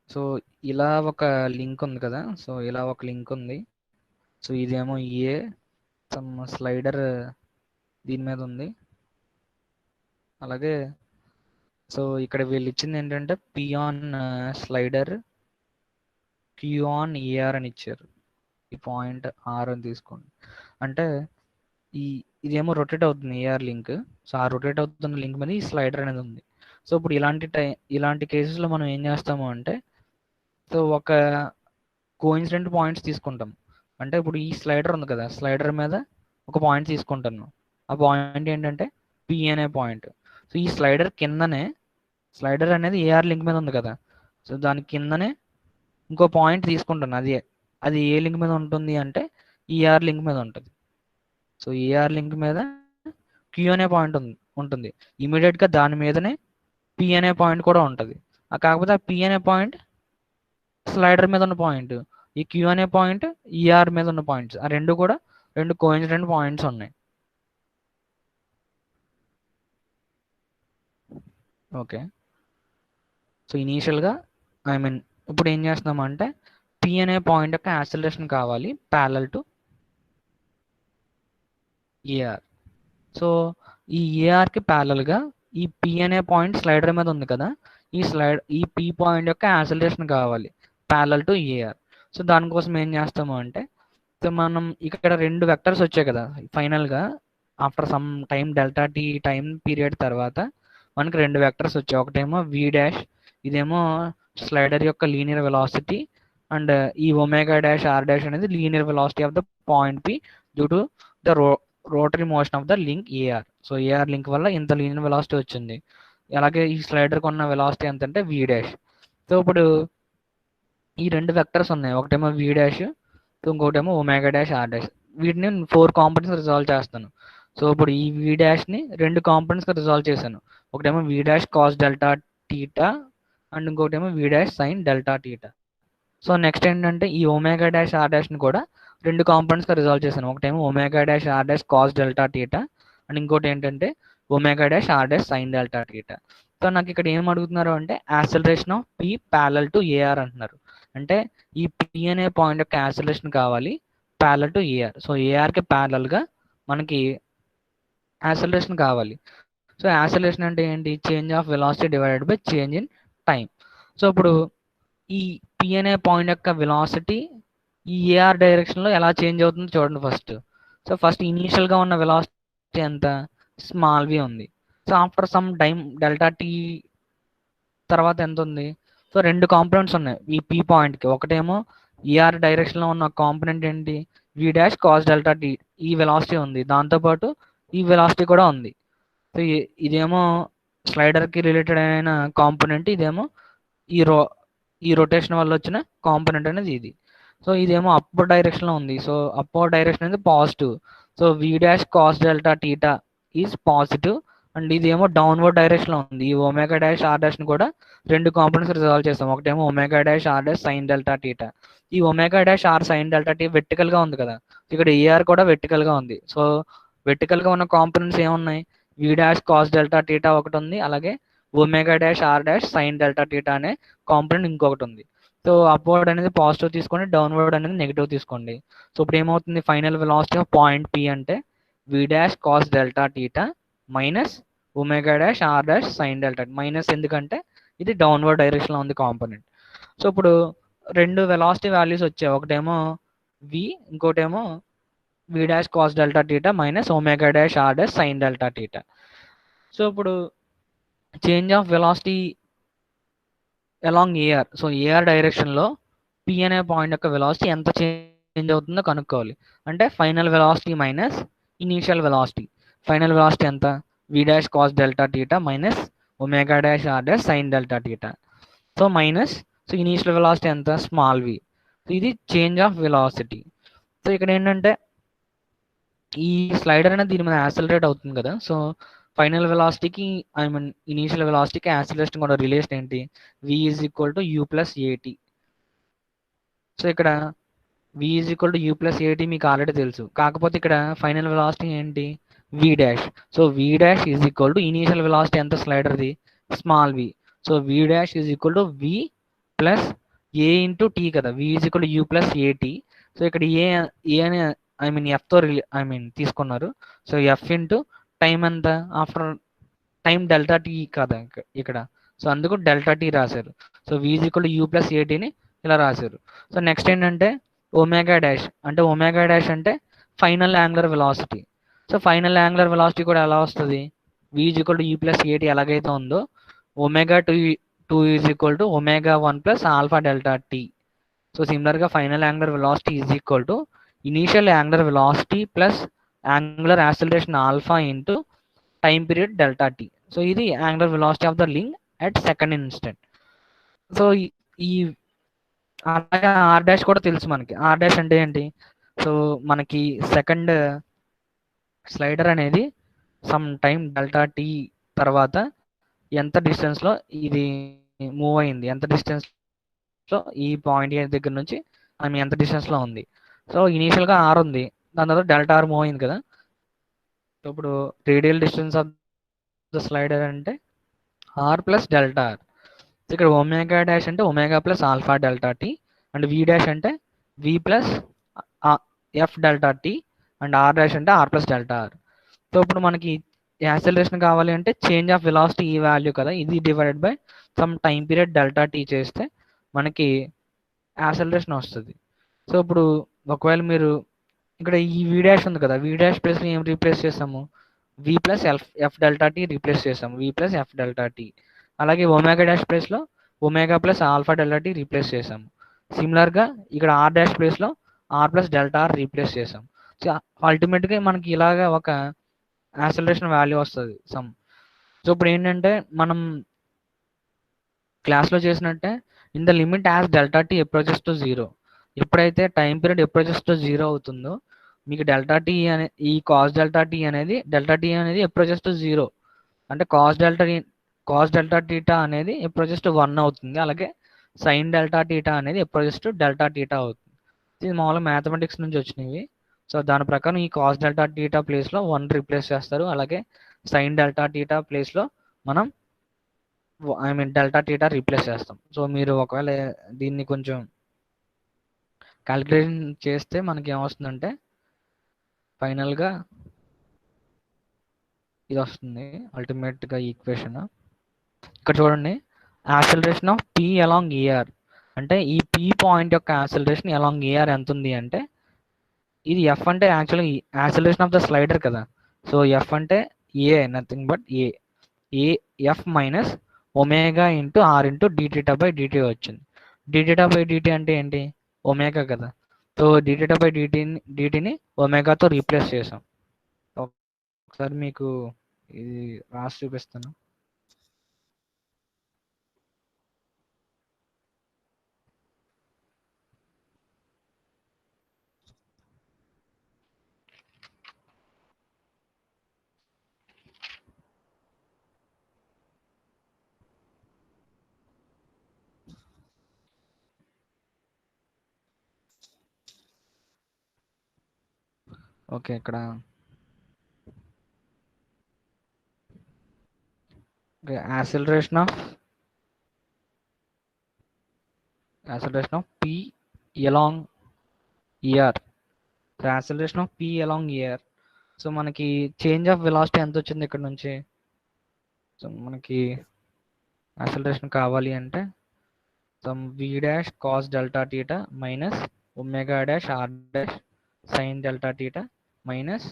Speaker 1: సో ఇలా ఒక లింక్ ఉంది కదా, సో ఇలా ఒక లింక్ ఉంది. సో ఇదేమో ఏ సమ్ స్లైడర్ దీని మీద ఉంది. అలాగే సో ఇక్కడ వీళ్ళు ఇచ్చింది ఏంటంటే p on slider queue on AR అని ఇచ్చారు. ఈ పాయింట్ ఆర్ అని తీసుకోండి, అంటే ఈ ఇదేమో రొటేట్ అవుతుంది ఏఆర్ లింక్. సో ఆ రొటేట్ అవుతున్న లింక్ మీద ఈ స్లైడర్ అనేది ఉంది. సో ఇప్పుడు ఇలాంటి కేసెస్లో మనం ఏం చేస్తాము అంటే సో ఒక కోఇన్సిడెంట్ పాయింట్స్ తీసుకుంటాం. అంటే ఇప్పుడు ఈ స్లైడర్ ఉంది కదా, స్లైడర్ మీద ఒక పాయింట్ తీసుకుంటాను. ఆ పాయింట్ ఏంటంటే పి అనే పాయింట్. సో ఈ స్లైడర్ కిందనే, స్లైడర్ అనేది ఏఆర్ లింక్ మీద ఉంది కదా, సో దాని కిందనే ఇంకో పాయింట్ తీసుకుంటాను, అది అది ఏ లింక్ మీద ఉంటుంది అంటే ఈఆర్ లింక్ మీద ఉంటుంది. సో ఈఆర్ లింక్ మీద క్యూ అనే పాయింట్ ఉంటుంది. ఇమీడియట్గా దాని మీదనే పి అనే పాయింట్ కూడా ఉంటుంది. కాకపోతే ఆ పి అనే పాయింట్ స్లైడర్ మీద ఉన్న పాయింట్, ఈ క్యూ అనే పాయింట్ ఈఆర్ మీద ఉన్న పాయింట్స్, ఆ రెండు కూడా రెండు కోఇన్సిడెంట్ పాయింట్స్ ఉన్నాయి. ఓకే, సో ఇనీషియల్గా ఇప్పుడు ఏం చేస్తున్నామంటే పి అనే పాయింట్ యొక్క యాక్సిలరేషన్ కావాలి ప్యారలల్ టు ఏఆర్. సో ఈ ఏఆర్కి ప్యారలల్గా ఈ పి అనే పాయింట్ స్లైడర్ మీద ఉంది కదా, ఈ పి పాయింట్ యొక్క యాక్సిలరేషన్ కావాలి ప్యారలల్ టు ఏఆర్. సో దానికోసం ఏం చేస్తాము అంటే, సో మనం ఇక్కడ రెండు వెక్టర్స్ వచ్చాయి కదా ఫైనల్గా, after some time delta t time period తర్వాత మనకి రెండు వెక్టర్స్ వచ్చాయి. ఒకటేమో వి డాష్, ఇదేమో స్లైడర్ యొక్క లీనియర్ వెలాసిటీ, అండ్ ఈ ఒమేగా డాష్ ఆర్ డాష్ అనేది linear velocity of the point p due to the rotary motion of the link AR. So AR link వల్ల ఇంత లీనియర్ వెలాసిటీ వచ్చింది. అలాగే ఈ స్లైడర్కి ఉన్న వెలాసిటీ ఎంత అంటే వి డాష్. సో ఇప్పుడు ఈ రెండు వెక్టర్స్ ఉన్నాయి, ఒకటేమో వి డాష్, ఇంకోటేమో ఒమేగా డాష్ ఆర్ డాష్. వీటిని 4 కాంపోనెంట్స్ రిజాల్వ్ చేస్తాను. సో ఇప్పుడు ఈ వి డాష్ని రెండు కాంపోనెంట్స్గా రిజాల్వ్ చేశాను. ఒకటేమో వి dash cos delta theta and ఇంకోటేమో వి dash sine delta theta. So next ఏంటంటే ఈ ఒమేగా డాష్ ఆర్ డాష్ని కూడా రెండు కాంపోనెంట్స్గా రిజాల్వ్ చేశాను. ఒకటేమో omega dash are dash cos delta theta and ఇంకోటి ఏంటంటే omega dash are dash sine delta theta. So నాకు ఇక్కడ ఏం అడుగుతున్నారు అంటే acceleration of P parallel to AR అంటున్నారు. అంటే ఈ పి అనే పాయింట్ యొక్క యాక్సిలరేషన్ కావాలి ప్యారలల్ టు ఏఆర్. సో ఏఆర్కి ప్యారలల్గా మనకి యాక్సిలరేషన్ కావాలి. సో యాక్సిలరేషన్ అంటే ఏంటి? Change of velocity divided by change in time. So ఇప్పుడు ఈ పి అనే పాయింట్ యొక్క వెలాసిటీ ఈ ఏఆర్ డైరెక్షన్లో ఎలా చేంజ్ అవుతుందో చూడండి ఫస్ట్. సో ఫస్ట్ ఇనీషియల్గా ఉన్న వెలాసిటీ ఎంత? స్మాల్ వి ఉంది. So after some time delta tea తర్వాత ఎంత ఉంది? సో రెండు కాంపోనెంట్స్ ఉన్నాయి ఈ పి పాయింట్కి. ఒకటేమో ఈఆర్ డైరెక్షన్లో ఉన్న కాంపోనెంట్ ఏంటి? వి డాష్ కాస్ డెల్టా టీ, ఈ వెలాసిటీ ఉంది. దాంతోపాటు ఈ వెలాసిటీ కూడా ఉంది. సో ఇదేమో స్లైడర్కి రిలేటెడ్ అయిన కాంపోనెంట్, ఇదేమో ఈ రొటేషన్ వల్ల వచ్చిన కాంపోనెంట్ అనేది ఇది. సో ఇదేమో అప్పర్ డైరెక్షన్లో ఉంది. సో అప్పర్ డైరెక్షన్ అనేది positive. So we dash cos delta theta is positive. And ఇదేమో డౌన్వర్డ్ డైరెక్షన్లో ఉంది. ఈ ఒమేగా డాష్ ఆర్ డాష్ని కూడా రెండు కాంపోనెంట్స్ రిజాల్వ్ చేస్తాం. ఒకటేమో omega dash are dash sine delta theta. ఈ omega dash R sine delta T వెర్టికల్గా ఉంది కదా, ఇక్కడ ఏఆర్ కూడా వెర్టికల్గా ఉంది. సో వెర్టికల్గా ఉన్న కాంపోనెంట్స్ ఏమున్నాయి? V dash cos delta theta ఒకటి ఉంది, అలాగే omega dash are dash sine delta theta అనే కాంపోనెంట్ ఇంకొకటి ఉంది. సో అప్వర్డ్ అనేది పాజిటివ్ తీసుకోండి, డౌన్వర్డ్ అనేది నెగిటివ్ తీసుకోండి. సో ఇప్పుడు ఏమవుతుంది? Final velocity of point P అంటే వి dash cos delta theta minus omega dash are dash sine delta. Minus ఎందుకంటే ఇది డౌన్వర్డ్ డైరెక్షన్లో ఉంది కాంపోనెంట్. సో ఇప్పుడు రెండు వెలాసిటీ వాల్యూస్ వచ్చాయి, ఒకటేమో వి, ఇంకోటేమో వి dash cos delta theta minus omega dash are dash sine delta theta. So ఇప్పుడు change of velocity along AR. So AR డైరెక్షన్లో పి అనే పాయింట్ యొక్క వెలాసిటీ ఎంత చేంజ్ అవుతుందో కనుక్కోవాలి. అంటే final velocity minus initial velocity. Final velocity ఎంత? V dash cos delta theta minus omega dash are dash sine delta theta. So minus, so initial velocity ఎంత? Small వి. So ఇది change of velocity. So ఇక్కడ ఏంటంటే ఈ slider అనేది దీని మీద accelerate అవుతుంది కదా. సో ఫైనల్ వెలాసిటీకి ఇనీషియల్ వెలాసిటీకి యాక్సిలరేషన్ కూడా రిలేషన్ ఏంటి? v is equal to u plus a t. So ఇక్కడ v is equal to u plus a t మీకు ఆల్రెడీ తెలుసు. కాకపోతే ఇక్కడ ఫైనల్ వెలాసిటీ ఏంటి? v dash. So v dash is equal to initial velocity ఎంత స్లైడర్ది? Small v. So v dash is equal to v plus a into t కదా, v is equal to u plus a t. So ఇక్కడ a అని ఎఫ్తో తీసుకున్నారు. So f into time ఎంత? After time delta t కదా ఇక్కడ. సో అందుకు delta t రాశారు. So v is equal to u plus ఏటీని ఇలా రాశారు. సో నెక్స్ట్ ఏంటంటే ఒమేగా డాష్. అంటే ఒమేగా డాష్ అంటే final angular velocity. So final angular velocity కూడా ఎలా వస్తుంది? v is equal to u plus a t ఎలాగైతే ఉందో omega two is equal to omega 1 plus alpha delta t. So సిమిలర్గా final angular velocity is equal to initial angular velocity plus angular acceleration alpha into time period delta t. So ఇది angular velocity of the link at second instant. So ఈ అలాగే r dash కూడా తెలుసు మనకి. Are dash అంటే ఏంటి? So మనకి second slider అనేది సమ్ టైం డెల్టా టీ తర్వాత ఎంత డిస్టెన్స్లో ఇది మూవ్ అయింది, ఎంత డిస్టెన్స్లో ఈ పాయింట్ ఏ దగ్గర నుంచి ఆమె ఎంత డిస్టెన్స్లో ఉంది. సో ఇనీషియల్గా ఆర్ ఉంది, దాని తర్వాత డెల్టా ఆర్ మూవ్ అయింది కదా. సో ఇప్పుడు radial distance of the slider అంటే ఆర్ ప్లస్ డెల్టా ఆర్. ఇక్కడ ఒమేగా డాష్ అంటే omega plus alpha delta t, and we dash అంటే v plus f delta t, and r dash అంటే r plus delta r. So ఇప్పుడు మనకి acceleration కావాలి అంటే change of velocity ఈ value కదా, ఇది divided by some time period delta t చేస్తే మనకి యాక్సలరేషన్ వస్తుంది. సో ఇప్పుడు ఒకవేళ మీరు ఇక్కడ ఈ వి డాష్ ఉంది కదా, వి డాష్ ప్లస్ ఏం రీప్లేస్ చేసాము, v plus f delta t replace చేసాము, v plus f delta t. అలాగే ఒమేగా డాష్ ప్లేస్లో omega plus alpha delta t replace చేసాము. సిమిలర్గా ఇక్కడ ఆర్ డాష్ ప్లేస్లో r plus delta r replace చేసాం. సో అల్టిమేట్గా మనకి ఇలాగా ఒక యాక్సలరేషన్ వాల్యూ వస్తుంది సమ్. సో ఇప్పుడు ఏంటంటే మనం క్లాస్లో చేసినట్టే in the limit as delta t approaches to zero, ఎప్పుడైతే time period approaches to zero అవుతుందో మీకు డెల్టా టీ అనే ఈ డెల్టా టీ అనేది అప్రోచెస్ టు జీరో అంటే కాస్ డెల్టా టీటా అనేది అప్రోచెస్ టు 1 అవుతుంది. అలాగే సైన్ డెల్టా టీటా అనేది అప్రోచెస్ టు డెల్టా టీటా అవుతుంది. ఇది మామూలుగా మ్యాథమెటిక్స్ నుంచి వచ్చినవి. సో దాని ప్రకారం ఈ కాస్ డెల్టా టీటా ప్లేస్లో 1 రీప్లేస్ చేస్తారు. అలాగే సైన్ డెల్టా టీటా ప్లేస్లో మనం డెల్టా టీటా రీప్లేస్ చేస్తాం. సో మీరు ఒకవేళ దీన్ని కొంచెం క్యాలిక్యులేషన్ చేస్తే మనకి ఏమొస్తుందంటే ఫైనల్గా ఇది వస్తుంది అల్టిమేట్గా ఈక్వేషన్. ఇక్కడ చూడండి, acceleration of P along AR అంటే ఈ పీ పాయింట్ యొక్క యాక్సలరేషన్ అలాంగ్ ఏఆర్ ఎంత ఉంది అంటే, ఇది ఎఫ్ అంటే యాక్చువల్గా యాక్సలరేషన్ ఆఫ్ ద స్లైడర్ కదా. సో ఎఫ్ అంటే a nothing but a f minus omega into r into d theta by d t వచ్చింది. డిటీటా బై డిటీ అంటే ఏంటి, ఒమేగా కదా. సో డిటీటా బై డిటీని ఒమేగాతో రీప్లేస్ చేసాం. ఒకసారి మీకు ఇది రాసి చూపిస్తాను. ఓకే, ఇక్కడ acceleration of P along AR. So acceleration of P along AR. So మనకి చేంజ్ ఆఫ్ వెలాసిటీ ఎంత వచ్చింది ఇక్కడ నుంచి. సో మనకి యాక్సలరేషన్ కావాలి అంటే some v dash cos delta theta minus omega dash are dash sine delta theta minus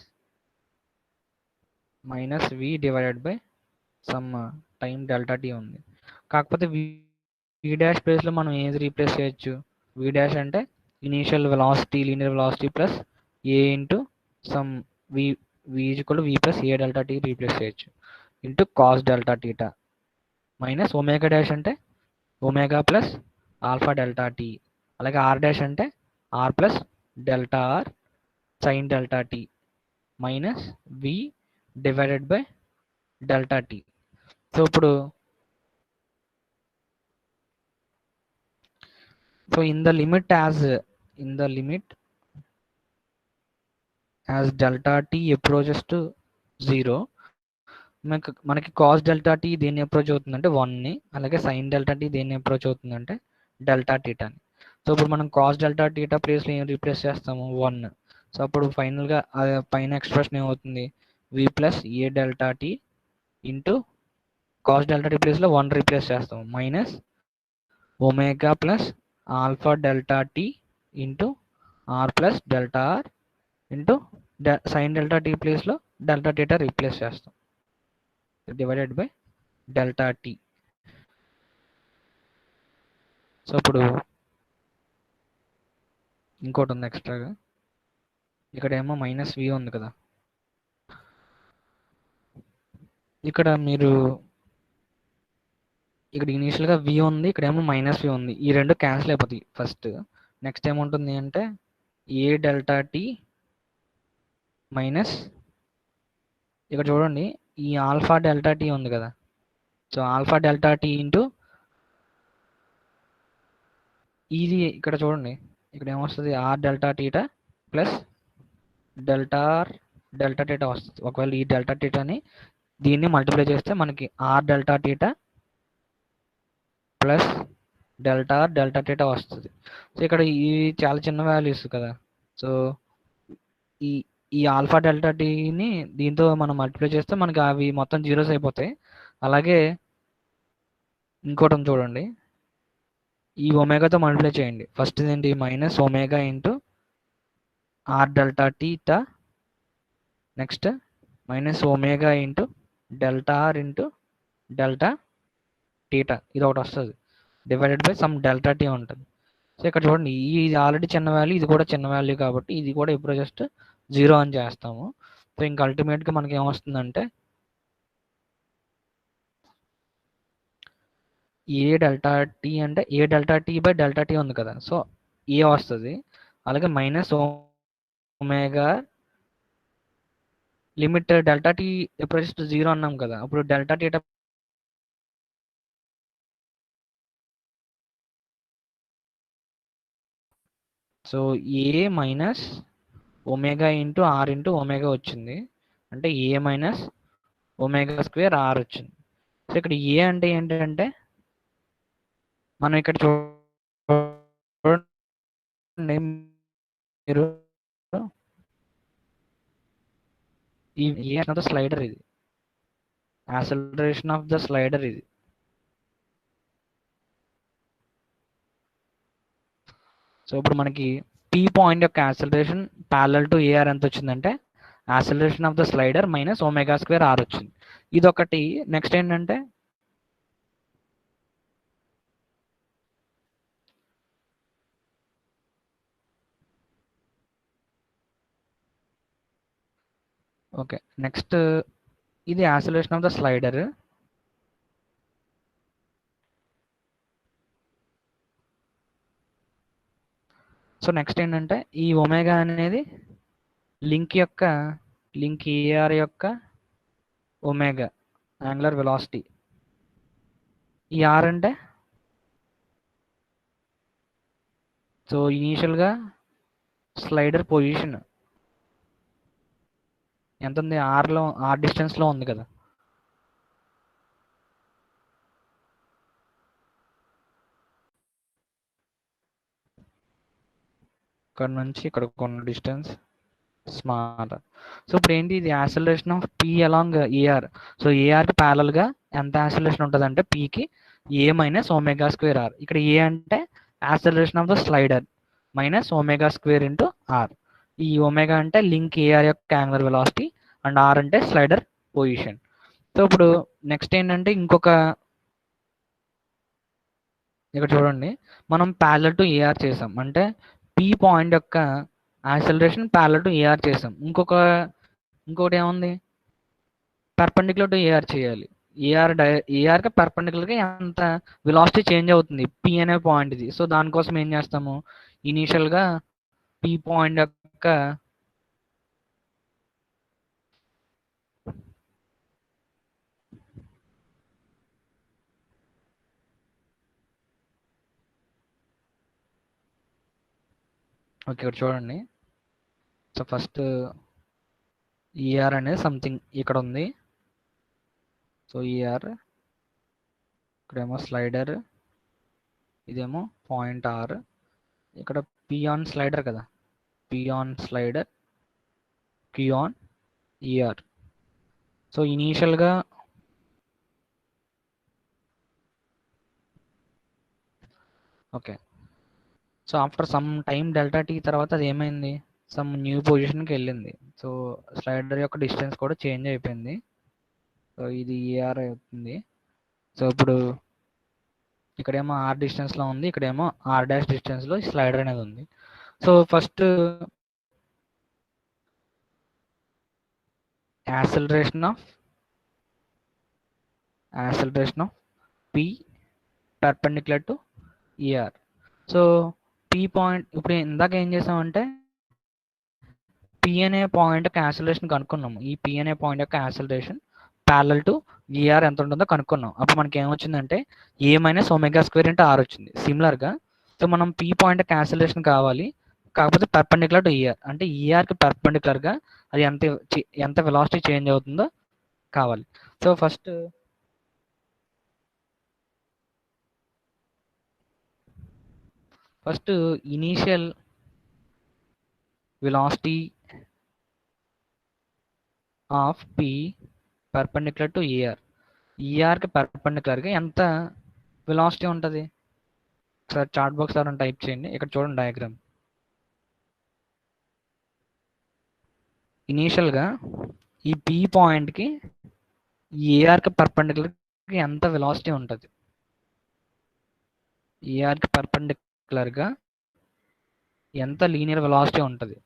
Speaker 1: v divided by some time delta t ఉంది. కాకపోతే వి డాష్ ప్లేస్లో మనం ఏది రీప్లేస్ చేయొచ్చు, వి డాష్ అంటే initial velocity linear velocity plus a into some v v plus a delta t replace చేయొచ్చు into cos delta theta minus omega dash అంటే omega plus alpha delta t. అలాగే r dash అంటే r plus delta r sine delta t minus v divided by delta t. So ఇప్పుడు in the limit as delta t approaches to zero, మనకి cos delta t దేన్ని approach అవుతుందంటే 1ని, అలాగే sine delta t దేన్ని approach అవుతుందంటే delta టీటాని. So ఇప్పుడు మనం కాస్ డెల్టా టీటా ప్లేస్లో ఏం రీప్లేస్ చేస్తాము, 1. సో అప్పుడు ఫైనల్గా పైన ఎక్స్ప్రెషన్ ఏమవుతుంది, v plus a delta t into cos delta t ప్లేస్లో 1 రీప్లేస్ చేస్తాము minus omega plus alpha delta t into are plus delta r into sine delta t ప్లేస్లో డెల్టా టీటా రీప్లేస్ చేస్తాం divided by delta t. So ఇప్పుడు ఇంకోటి ఉంది ఎక్స్ట్రాగా, ఇక్కడ ఏమో మైనస్ వి ఉంది కదా. ఇక్కడ మీరు ఇక్కడ ఇనీషియల్గా వి ఉంది, ఇక్కడేమో మైనస్ వి ఉంది. ఈ రెండు క్యాన్సిల్ అయిపోతాయి ఫస్ట్. నెక్స్ట్ ఏముంటుంది అంటే ఏ డెల్టా టీ మైనస్, ఇక్కడ చూడండి ఈ ఆల్ఫా డెల్టా టీ ఉంది కదా, so alpha delta t into ఇది ఇక్కడ చూడండి, ఇక్కడ ఏమొస్తుంది r delta theta plus delta r delta theta వస్తుంది. ఒకవేళ ఈ డెల్టా టీటాని దీన్ని మల్టిప్లై చేస్తే మనకి r delta theta plus delta r delta theta వస్తుంది. సో ఇక్కడ ఈ చాలా చిన్న వాల్యూస్ కదా, సో ఈ ఈ ఆల్ఫా డెల్టా టీని దీంతో మనం మల్టిప్లై చేస్తే మనకి అవి మొత్తం జీరోస్ అయిపోతాయి. అలాగే ఇంకోటి ఉంది చూడండి, ఈ ఒమేగాతో మల్టిప్లై చేయండి. ఫస్ట్ ఏంటి minus omega into r delta theta, next minus omega into delta r into delta theta, ఇది ఒకటి వస్తుంది divided by some delta t ఉంటుంది. సో ఇక్కడ చూడండి ఇది ఆల్రెడీ చిన్న వాల్యూ, ఇది కూడా చిన్న వాల్యూ, కాబట్టి ఇది కూడా ఇప్పుడు జస్ట్ జీరో అని చేస్తాము. సో ఇంకా అల్టిమేట్గా మనకి ఏమొస్తుందంటే ఏ డెల్టా టీ అంటే a delta t by delta t ఉంది కదా, సో ఏ వస్తుంది. అలాగే minus omega limit delta t ఎప్పుడు జస్ట్ జీరో అన్నాం కదా, అప్పుడు delta t so a minus omega into r into omega వచ్చింది, అంటే a minus omega square r వచ్చింది. సో ఇక్కడ ఏ అంటే ఏంటంటే మనం ఇక్కడ చూడండి మీరు, ఈ ఏ స్లైడర్, ఇది యాక్సలరేషన్ ఆఫ్ ద స్లైడర్ ఇది. సో ఇప్పుడు మనకి పీ పాయింట్ యొక్క యాక్సలరేషన్ ప్యారలల్ టు ఏఆర్ ఎంత వచ్చిందంటే acceleration of the slider minus omega square r వచ్చింది. ఇదొకటి. నెక్స్ట్ ఏంటంటే ఓకే, నెక్స్ట్ ఇది acceleration of the slider. So next ఏంటంటే ఈ ఒమేగా అనేది లింక్ ఏఆర్ యొక్క ఒమేగా యాంగులర్ వెలాసిటీ. ఈ ఆర్ అంటే సో ఇనీషియల్గా స్లైడర్ పొజిషన్ ఎంత ఉంది, ఆర్ డిస్టెన్స్లో ఉంది కదా. ఇక్కడ నుంచి ఇక్కడ కొన్ని డిస్టెన్స్ స్మాల్. సో ఇప్పుడు ఏంటి, ఇది acceleration of P along AR. So ఏఆర్కి ప్యారల్గా ఎంత యాక్సలరేషన్ ఉంటుంది అంటే పీకి a minus omega square r. ఇక్కడ ఏ అంటే acceleration of the slider minus omega square into r. ఈ ఒమేగా అంటే లింక్ ఏఆర్ యొక్క యాంగులర్ వెలాసిటీ అండ్ ఆర్ అంటే స్లైడర్ పొజిషన్. సో ఇప్పుడు నెక్స్ట్ ఏంటంటే ఇక్కడ చూడండి, మనం ప్యారలల్ టు ఏఆర్ చేసాం అంటే పీ పాయింట్ యొక్క యాక్సలరేషన్ ప్యారలల్ టు ఏఆర్ చేసాం. ఇంకోటి ఏముంది, పర్పెండిక్యులర్ టు ఏఆర్ చేయాలి. ఏఆర్కి పర్పెండిక్యులర్గా ఎంత వెలాసిటీ చేంజ్ అవుతుంది పీ అనే పాయింట్ ఇది. సో దానికోసం ఏం చేస్తాము, ఇనీషియల్గా పీ పాయింట్ యొక్క ఓకే ఇక్కడ చూడండి, సో ఫస్ట్ ఈఆర్ అనేది సంథింగ్ ఇక్కడ ఉంది. సో ఈఆర్ ఇక్కడేమో స్లైడర్, ఇదేమో పాయింట్ ఆర్, ఇక్కడ పీ ఆన్ స్లైడర్ కదా, P on slider queue on ER. So ఇనీషియల్గా okay, so after some time delta tea తర్వాత అది ఏమైంది, సమ్ న్యూ పొజిషన్కి వెళ్ళింది. సో స్లైడర్ యొక్క డిస్టెన్స్ కూడా చేంజ్ అయిపోయింది. సో ఇది ఏఆర్ అవుతుంది. సో ఇప్పుడు ఇక్కడేమో ఆర్ డిస్టెన్స్లో ఉంది, ఇక్కడేమో ఆర్ డాష్ డిస్టెన్స్లో స్లైడర్ అనేది ఉంది. So first acceleration of P perpendicular to ER. So p point ఇప్పుడు ఇందాక ఏం చేసామంటే పీ అనే పాయింట్ యొక్క యాక్సిలరేషన్ కనుక్కున్నాము. ఈ పీ అనే పాయింట్ యొక్క యాక్సిలరేషన్ ప్యారలల్ టు ఈఆర్ ఎంత ఉంటుందో కనుక్కున్నాం. అప్పుడు మనకి ఏమొచ్చిందంటే a minus omega square into r వచ్చింది. సిమిలర్గా సో మనం పీ పాయింట్ యొక్క యాక్సిలరేషన్ కావాలి, కాకపోతే పర్పెండిక్యులర్ టు ఈఆర్ అంటే ఈఆర్కి పర్పెండిక్యులర్గా అది ఎంత వెలాసిటీ చేంజ్ అవుతుందో కావాలి. So first initial velocity of P perpendicular to ER. ఈఆర్కి పర్పెండిక్యులర్గా ఎంత వెలాసిటీ ఉంటుంది? ఒకసారి చార్ట్ బాక్స్ ద్వారా టైప్ చేయండి. ఇక్కడ చూడండి డయాగ్రామ్. ఇనీషియల్గా ఈ పి పాయింట్కి ఏఆర్కి పర్పెండిక్యులర్గా ఎంత వెలాసిటీ ఉంటుంది? ఏఆర్కి పర్పెండిక్యులర్గా ఎంత లీనియర్ వెలాసిటీ ఉంటుంది?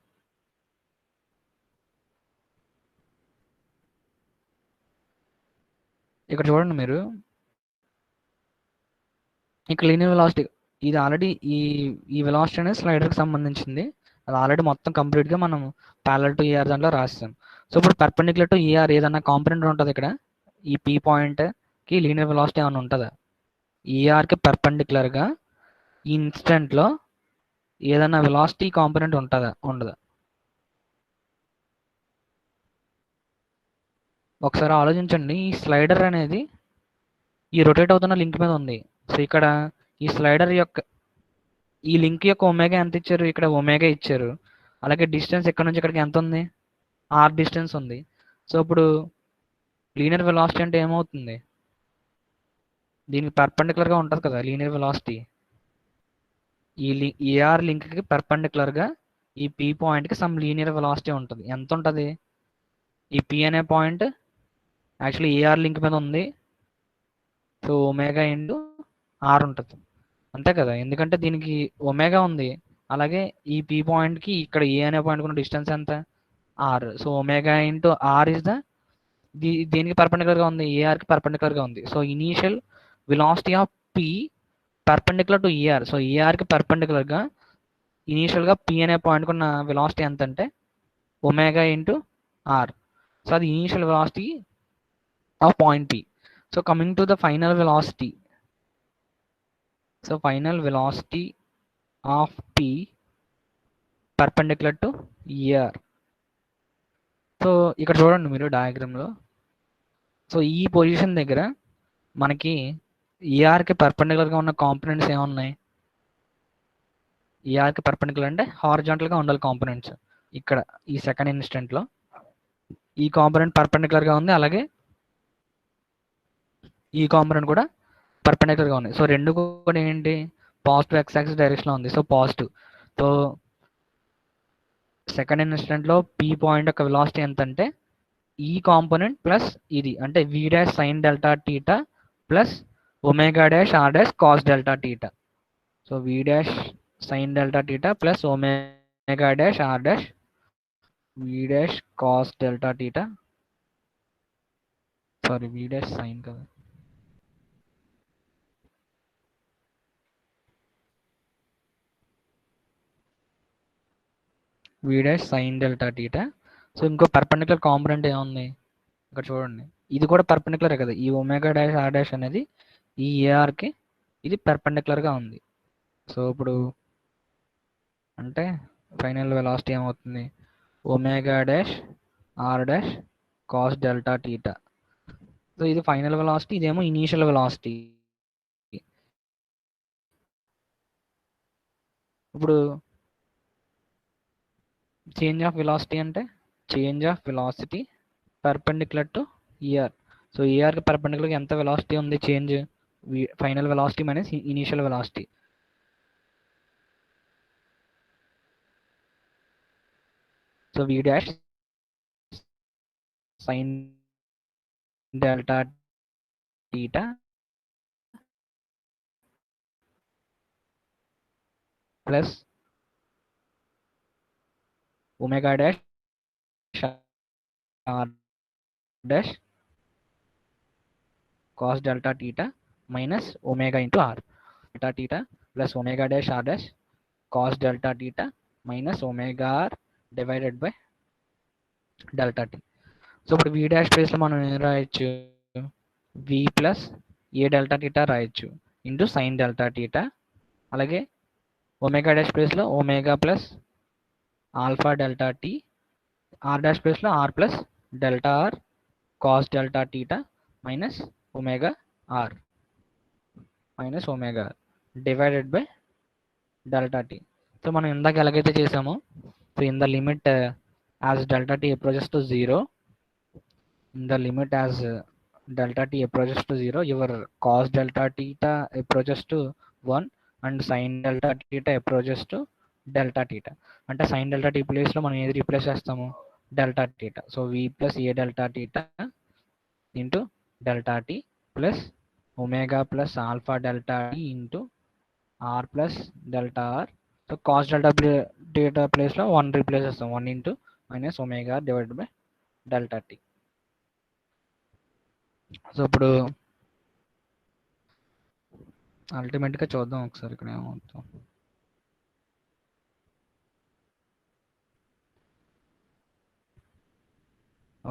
Speaker 1: ఇక్కడ చూడండి మీరు, ఇక్కడ లీనియర్ వెలాసిటీ ఇది ఆల్రెడీ ఈ వెలాసిటీ అనేది స్లైడర్కి సంబంధించింది. అది ఆల్రెడీ మొత్తం కంప్లీట్గా మనం ప్యారలల్ టు ఈఆర్ దాంట్లో రాస్తాం. సో ఇప్పుడు పర్పెండిక్యులర్ టు ఈఆర్ ఏదన్నా కాంపోనెంట్ ఉంటుంది ఇక్కడ ఈ పీ పాయింట్కి లీనియర్ వెలాసిటీ ఏమైనా ఉంటుందా? ఈఆర్కి పర్పెండిక్యులర్గా ఈ ఇన్స్టెంట్లో ఏదైనా వెలాసిటీ కాంపోనెంట్ ఉంటుందా? ఉండదా? ఒకసారి ఆలోచించండి. ఈ స్లైడర్ అనేది ఈ రొటేట్ అవుతున్న లింక్ మీద ఉంది. సో ఇక్కడ ఈ స్లైడర్ యొక్క ఈ లింక్ యొక్క ఒమేగా ఎంత ఇచ్చారు? ఇక్కడ ఒమేగా ఇచ్చారు. అలాగే డిస్టెన్స్ ఇక్కడ నుంచి ఇక్కడికి ఎంత ఉంది? ఆర్ డిస్టెన్స్ ఉంది. సో ఇప్పుడు లీనియర్ వెలాసిటీ అంటే ఏమవుతుంది? దీనికి పర్పెండిక్యులర్గా ఉంటుంది కదా లీనియర్ వెలాసిటీ. ఏఆర్ లింక్కి పర్పెండిక్యులర్గా ఈ పీ పాయింట్కి సమ్ లీనియర్ వెలాసిటీ ఉంటుంది. ఎంత ఉంటుంది? ఈ పీ అనే పాయింట్ యాక్చువల్లీ ఏఆర్ లింక్ మీద ఉంది. సో ఒమేగా ఇంటూ ఆర్ ఉంటుంది, అంతే కదా. ఎందుకంటే దీనికి ఒమేగా ఉంది. అలాగే ఈ పీ పాయింట్కి ఇక్కడ ఏ అనే పాయింట్ ఉన్న డిస్టెన్స్ ఎంత? R. So omega into r is the దీనికి పర్పెండిక్యులర్గా ఉంది, ఏఆర్కి పర్పెండిక్యులర్గా ఉంది. So initial velocity of P perpendicular to AR. So ఏఆర్కి పర్పెండిక్యులర్గా ఇనీషియల్గా పీ అనే పాయింట్కి ఉన్న వెలాసిటీ ఎంత అంటే ఒమేగా ఇంటూ ఆర్. సో అది initial velocity of point P. So coming to the final velocity. So final velocity of P perpendicular to AR. So ఇక్కడ చూడండి మీరు డయాగ్రామ్లో. సో ఈ పొజిషన్ దగ్గర మనకి ఏఆర్కి పర్పెండిక్యులర్గా ఉన్న కాంపోనెంట్స్ ఏమున్నాయి? ఏఆర్కి పర్పెండిక్యులర్ అంటే హారిజాంటల్గా ఉండాలి కాంపోనెంట్స్. ఇక్కడ ఈ సెకండ్ ఇన్స్టెంట్లో ఈ కాంపోనెంట్ పర్పెండిక్యులర్గా ఉంది, అలాగే ఈ కాంపోనెంట్ కూడా పర్పెండిక్యులర్గా ఉంది. సో రెండు కూడా ఏంటి? పాజిటివ్ ఎక్స్ యాక్సిస్ డైరెక్షన్లో ఉంది. So positive. సో సెకండ్ ఇన్స్టెంట్లో పీ పాయింట్ యొక్క వెలాసిటీ ఎంత అంటే ఈ కాంపోనెంట్ ప్లస్ ఇది అంటే వి dash sine delta theta plus omega dash are dash cos delta theta. So we dash sine delta theta plus omega dash are dash v dash cos delta theta. Sorry v dash sine కదా, v dash sine delta theta. So ఇంకో perpendicular component ఏముంది ఇక్కడ చూడండి, ఇది కూడా పర్పెండిక్యులరే కదా. ఈ omega dash are dash అనేది ఈ ఏఆర్కి ఇది పర్పెండిక్యులర్గా ఉంది. సో ఇప్పుడు అంటే ఫైనల్ వెలాసిటీ ఏమవుతుంది? Omega dash are dash cos delta theta. So ఇది ఫైనల్ వెలాసిటీ, ఇదేమో ఇనీషియల్ వెలాసిటీ. ఇప్పుడు చేంజ్ ఆఫ్ వెలాసిటీ అంటే change of velocity perpendicular to ER. So ఈఆర్కి పర్పెండిక్యులర్గా ఎంత వెలాసిటీ ఉంది change? Final velocity minus initial velocity. So we dash sine delta theta plus omega dash are dash cos delta theta minus omega into r. Delta theta plus omega dash are dash cos delta theta minus omega r divided by delta t. So ఇప్పుడు v dash ప్లేస్లో మనం ఏం రాయొచ్చు, v plus a delta theta రాయొచ్చు into sine delta theta. అలాగే omega dash ప్లేస్లో omega plus alpha delta t, r dash ప్లేస్లో r plus delta r cos delta theta minus omega r divided by delta t. So మనం ఇందాక ఎలాగైతే చేసామో, so in the limit as delta t approaches to zero, in the limit as delta t approaches to 0, your cos delta theta approaches to 1 and sin delta theta approaches to delta theta. అంటే sin delta t place లో మనం ఏది replace చేస్తాము, delta theta. So v plus a delta theta into delta t plus omega plus alpha delta t into are plus delta r. So cos delta theta place లో 1 replace చేస్తాం, 1 into minus omega divided by delta t. So ఇప్పుడు అల్టిమేట్గా చూద్దాం ఒకసారి ఇక్కడ ఏమవుతాం.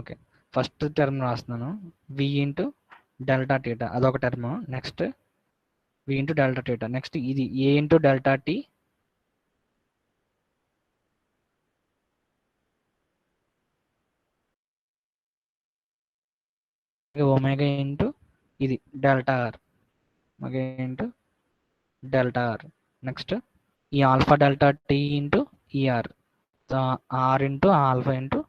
Speaker 1: Okay, first term రాస్తున్నాను, v into delta theta అదొక term. Next v into delta theta, next ఇది a into delta t omega into ఇది delta r, omega into delta r. Next ఈ alpha delta t into ER, r into alpha into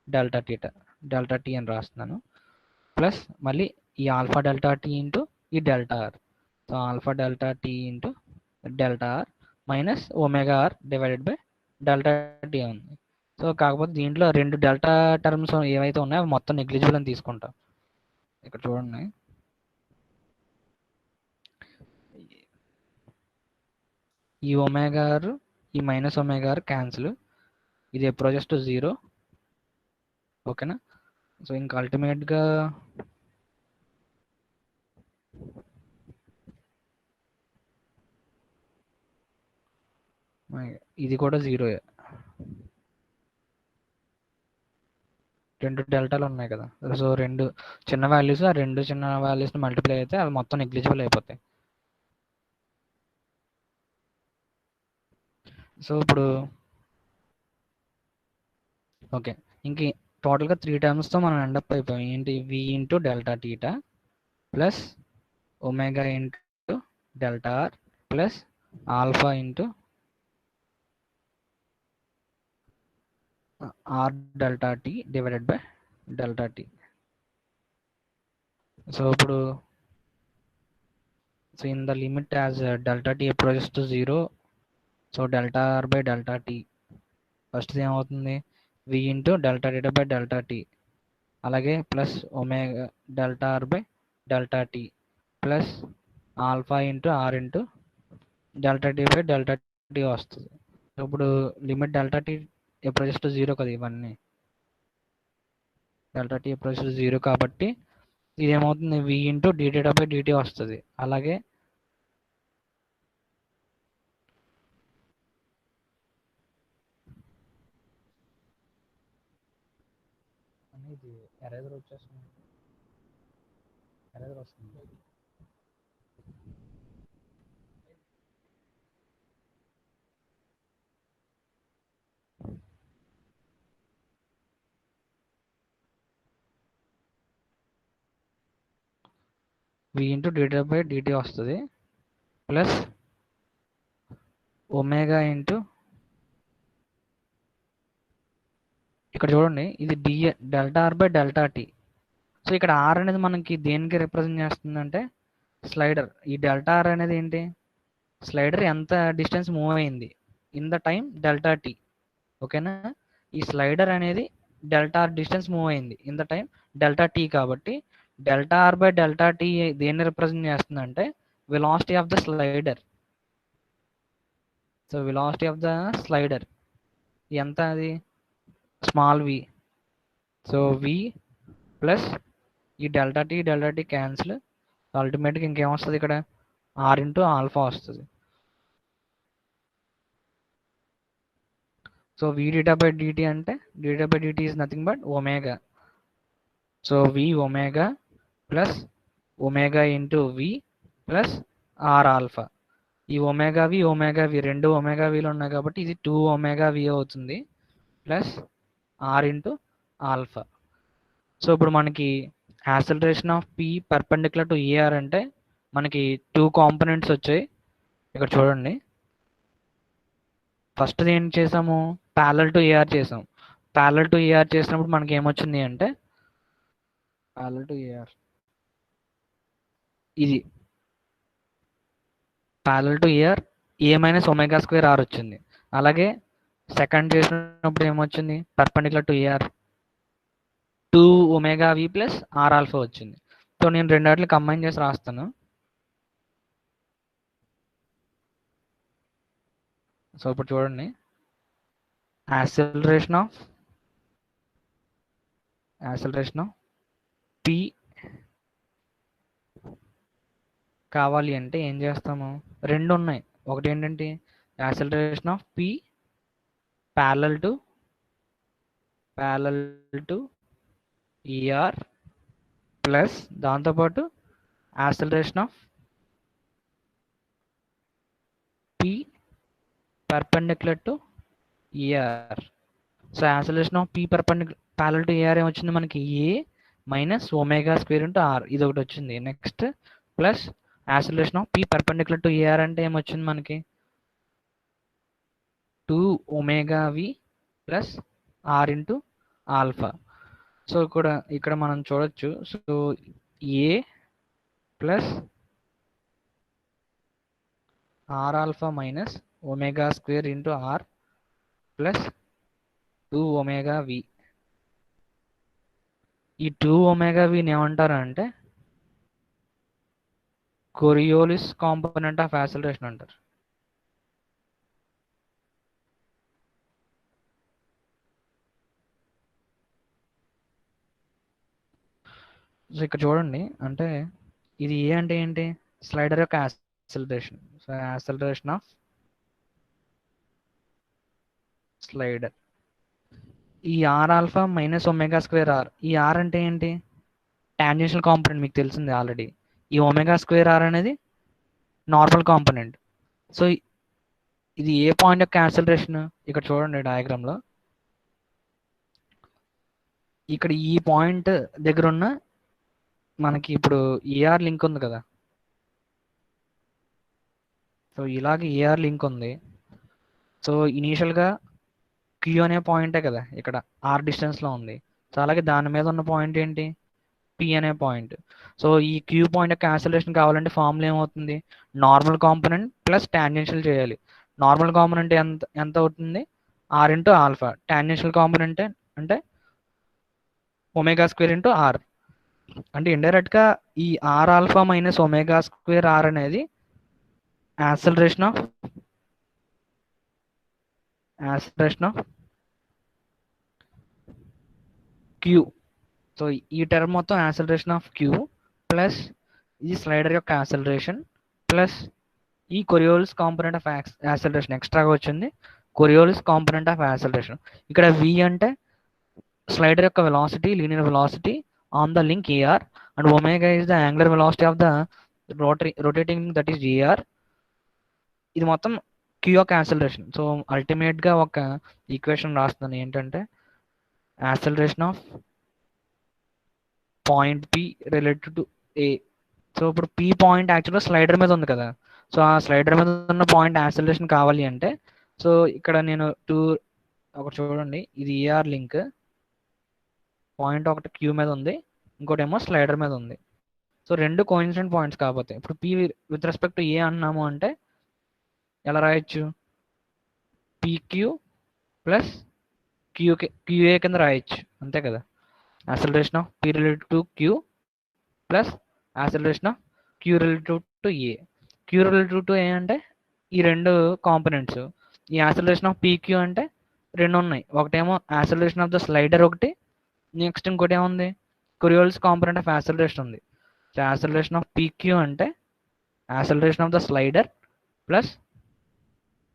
Speaker 1: delta t అని రాస్తున్నాను. Plus మళ్ళీ ఈ alpha delta t into ఈ delta r. So alpha delta t into delta r minus omega r divided by delta t ఉంది. So కాకపోతే దీంట్లో రెండు delta terms ఏవైతే ఉన్నాయో అవి మొత్తం నెగ్లిజిబుల్ అని తీసుకుంటాం. ఇక్కడ చూడండి, ఈ ఒమేగా ఆర్ ఈ మైనస్ ఒమేగా ఆర్ క్యాన్సిల్, ఇది అప్రోచెస్ టు 0. ఓకేనా. సో ఇంకా అల్టిమేట్గా ఇది కూడా 0. రెండు డెల్టాలు ఉన్నాయి కదా, సో రెండు చిన్న వాల్యూస్, ఆ రెండు చిన్న వాల్యూస్ని మల్టిప్లై అయితే అవి మొత్తం నెగ్లిజిబుల్ అయిపోతాయి. సో ఇప్పుడు ఓకే, ఇంక టోటల్గా 3 టర్మ్స్తో మనం ఎండప్ అయిపోయాం. ఏంటి, v into delta theta plus omega into delta r plus alpha into r delta t divided by delta t. So ఇప్పుడు so in the limit as delta t approaches to 0, so delta r by delta t, first ఏమవుతుంది, v into delta theta by delta t, అలాగే plus omega delta r by delta t plus alpha into r into delta t by delta t వస్తుంది. ఇప్పుడు limit delta t approaches to 0 కదా, ఇవన్నీ delta t approaches to 0 కాబట్టి ఇది ఏమవుతుంది, v into d theta by d t వస్తుంది. అలాగే ఇది ఎరేజర్ వచ్చేస్తుంది, ఎరేజర్ వస్తుంది. V into d theta by d t వస్తుంది ప్లస్ ఒమేగా ఇంటూ, ఇక్కడ చూడండి ఇది delta r by delta t. So ఇక్కడ ఆర్ అనేది మనకి దేనికి రిప్రజెంట్ చేస్తుందంటే స్లైడర్. ఈ డెల్టా ఆర్ అనేది ఏంటి, స్లైడర్ ఎంత డిస్టెన్స్ మూవ్ అయింది in the time delta t. ఓకేనా, ఈ స్లైడర్ అనేది డెల్టా ఆర్ డిస్టెన్స్ మూవ్ అయింది in the time delta tea. కాబట్టి delta r by delta t దేన్ని రిప్రజెంట్ చేస్తుందంటే velocity of the slider. So velocity of the slider ఎంత, అది స్మాల్ వి. So v plus ఈ డెల్టా టీ క్యాన్సిల్, అల్టిమేట్గా ఇంకేమొస్తుంది ఇక్కడ ఆర్ ఇంటూ ఆల్ఫా వస్తుంది. So v d theta by d t అంటే d theta by DT is nothing but omega. So v omega plus omega into v plus are alpha. ఈ omega v రెండు omega విలు ఉన్నాయి కాబట్టి ఇది 2 ఒమేగా వి అవుతుంది plus are into alpha. So ఇప్పుడు మనకి acceleration of P perpendicular to AR అంటే మనకి 2 కాంపోనెంట్స్ వచ్చాయి. ఇక్కడ చూడండి, ఫస్ట్ ఏం చేసాము, ప్యారలల్ టు ఏఆర్ చేసాం. ప్యారలల్ టు ఏఆర్ చేసినప్పుడు మనకి ఏమొచ్చింది అంటే ప్యారలల్ టు ఏఆర్ ఇది parallel to AR a minus omega square r వచ్చింది. అలాగే సెకండ్ చేసినప్పుడు ఏమొచ్చింది, perpendicular to AR 2 omega we plus are alpha వచ్చింది. సో నేను రెండాట్లు కంబైన్ చేసి రాస్తాను. సో ఇప్పుడు చూడండి, యాక్సిలరేషన్ ఆఫ్ పి కావాలి అంటే ఏం చేస్తాము, రెండు ఉన్నాయి. ఒకటి ఏంటంటే acceleration of P parallel to ER plus దాంతోపాటు acceleration of P perpendicular to ER. So acceleration of P parallel to AR ఏమొచ్చింది మనకి, A minus omega square into R, ఇది ఒకటి వచ్చింది. Next plus acceleration of P perpendicular to AR అంటే ఏమొచ్చింది మనకి 2 omega we plus are into alpha. So ఇక్కడ మనం చూడొచ్చు, so A plus are alpha minus omega square into are plus 2 omega V. ఈ 2 ఒమేగా విని ఏమంటారు అంటే కోరియోలిస్ కాంపోనెంట్ ఆఫ్ యాక్సిలరేషన్ అంటారు. సో ఇక్కడ చూడండి, అంటే ఇది ఏ అంటే ఏంటి, స్లైడర్ యొక్క acceleration. So acceleration of slider. ఈ are alpha minus omega square R, ఈ ఆర్ అంటే ఏంటి, టాంజెన్షియల్ కాంపోనెంట్ మీకు తెలిసింది ఆల్రెడీ. ఈ ఒమేగా స్క్వేర్ ఆర్ అనేది నార్మల్ కాంపోనెంట్. సో ఇది ఏ పాయింట్ యొక్క యాక్సిలరేషన్, ఇక్కడ చూడండి డయాగ్రామ్లో, ఇక్కడ ఈ పాయింట్ దగ్గర ఉన్న మనకి ఇప్పుడు ఏఆర్ లింక్ ఉంది కదా. సో ఇలాగే ఏఆర్ లింక్ ఉంది. సో ఇనీషియల్గా క్యూ అనే పాయింటే కదా ఇక్కడ ఆర్ డిస్టెన్స్లో ఉంది. సో అలాగే దాని మీద ఉన్న పాయింట్ ఏంటి, పి అనే పాయింట్. సో ఈ క్యూ పాయింట్ యొక్క యాక్సిలరేషన్ కావాలంటే ఫార్ములా ఏమవుతుంది, నార్మల్ కాంపోనెంట్ ప్లస్ టాంజెన్షియల్ చేయాలి. నార్మల్ కాంపోనెంట్ ఎంత ఎంత అవుతుంది, r into alpha. Tangential component అంటే ఒమేగా స్క్వేర్ ఇంటూ ఆర్. అంటే ఇండైరెక్ట్గా ఈ are alpha minus omega square are అనేది యాక్సిలరేషన్ ఆఫ్ క్యూ. సో ఈ టర్మ్ మొత్తం యాక్సిలరేషన్ ఆఫ్ క్యూ ప్లస్ ఈ స్లైడర్ యొక్క యాక్సిలరేషన్ ప్లస్ ఈ కొరియోలిస్ కాంపోనెంట్ ఆఫ్ యాక్సిలరేషన్ ఎక్స్ట్రాగా వచ్చింది, కొరియోలిస్ కాంపోనెంట్ ఆఫ్ యాక్సిలరేషన్. ఇక్కడ వి అంటే స్లైడర్ యొక్క velocity, linear velocity on the link AR, and omega is the angular velocity of the rotating that is AR. ఇది మొత్తం queue యొక్క acceleration. So అల్టిమేట్గా ఒక ఈక్వేషన్ రాస్తున్నాను ఏంటంటే acceleration of point P related to A. So ఇప్పుడు P point యాక్చువల్గా slider మీద ఉంది కదా. సో ఆ స్లైడర్ మీద ఉన్న పాయింట్ యాక్సిలరేషన్ కావాలి అంటే, సో ఇక్కడ నేను ఒకటి చూడండి, ఇది ఏఆర్ లింక్, పాయింట్ ఒకటి క్యూ మీద ఉంది, ఇంకోటి ఏమో స్లైడర్ మీద ఉంది. సో రెండు కోఇన్సిడెంట్ పాయింట్స్ కాకపోతే ఇప్పుడు పి విత్ రెస్పెక్ట్ టు ఏ అన్నాము అంటే ఎలా రాయొచ్చు, పీక్యూ ప్లస్ క్యూఏ కింద రాయొచ్చు, అంతే కదా. Acceleration of P related to Q plus acceleration of Q related to A. Q related to A అంటే ఈ రెండు కాంపోనెంట్స్. ఈ యాక్సిలరేషన్ ఆఫ్ పీక్యూ అంటే రెండు ఉన్నాయి, ఒకటేమో యాక్సిలరేషన్ ఆఫ్ ద స్లైడర్ ఒకటి, నెక్స్ట్ ఇంకోటి ఏముంది, కొరియోలిస్ కాంపోనెంట్ ఆఫ్ యాక్సిలరేషన్ ఉంది. సో యాక్సలరేషన్ ఆఫ్ పీక్యూ అంటే acceleration of the slider plus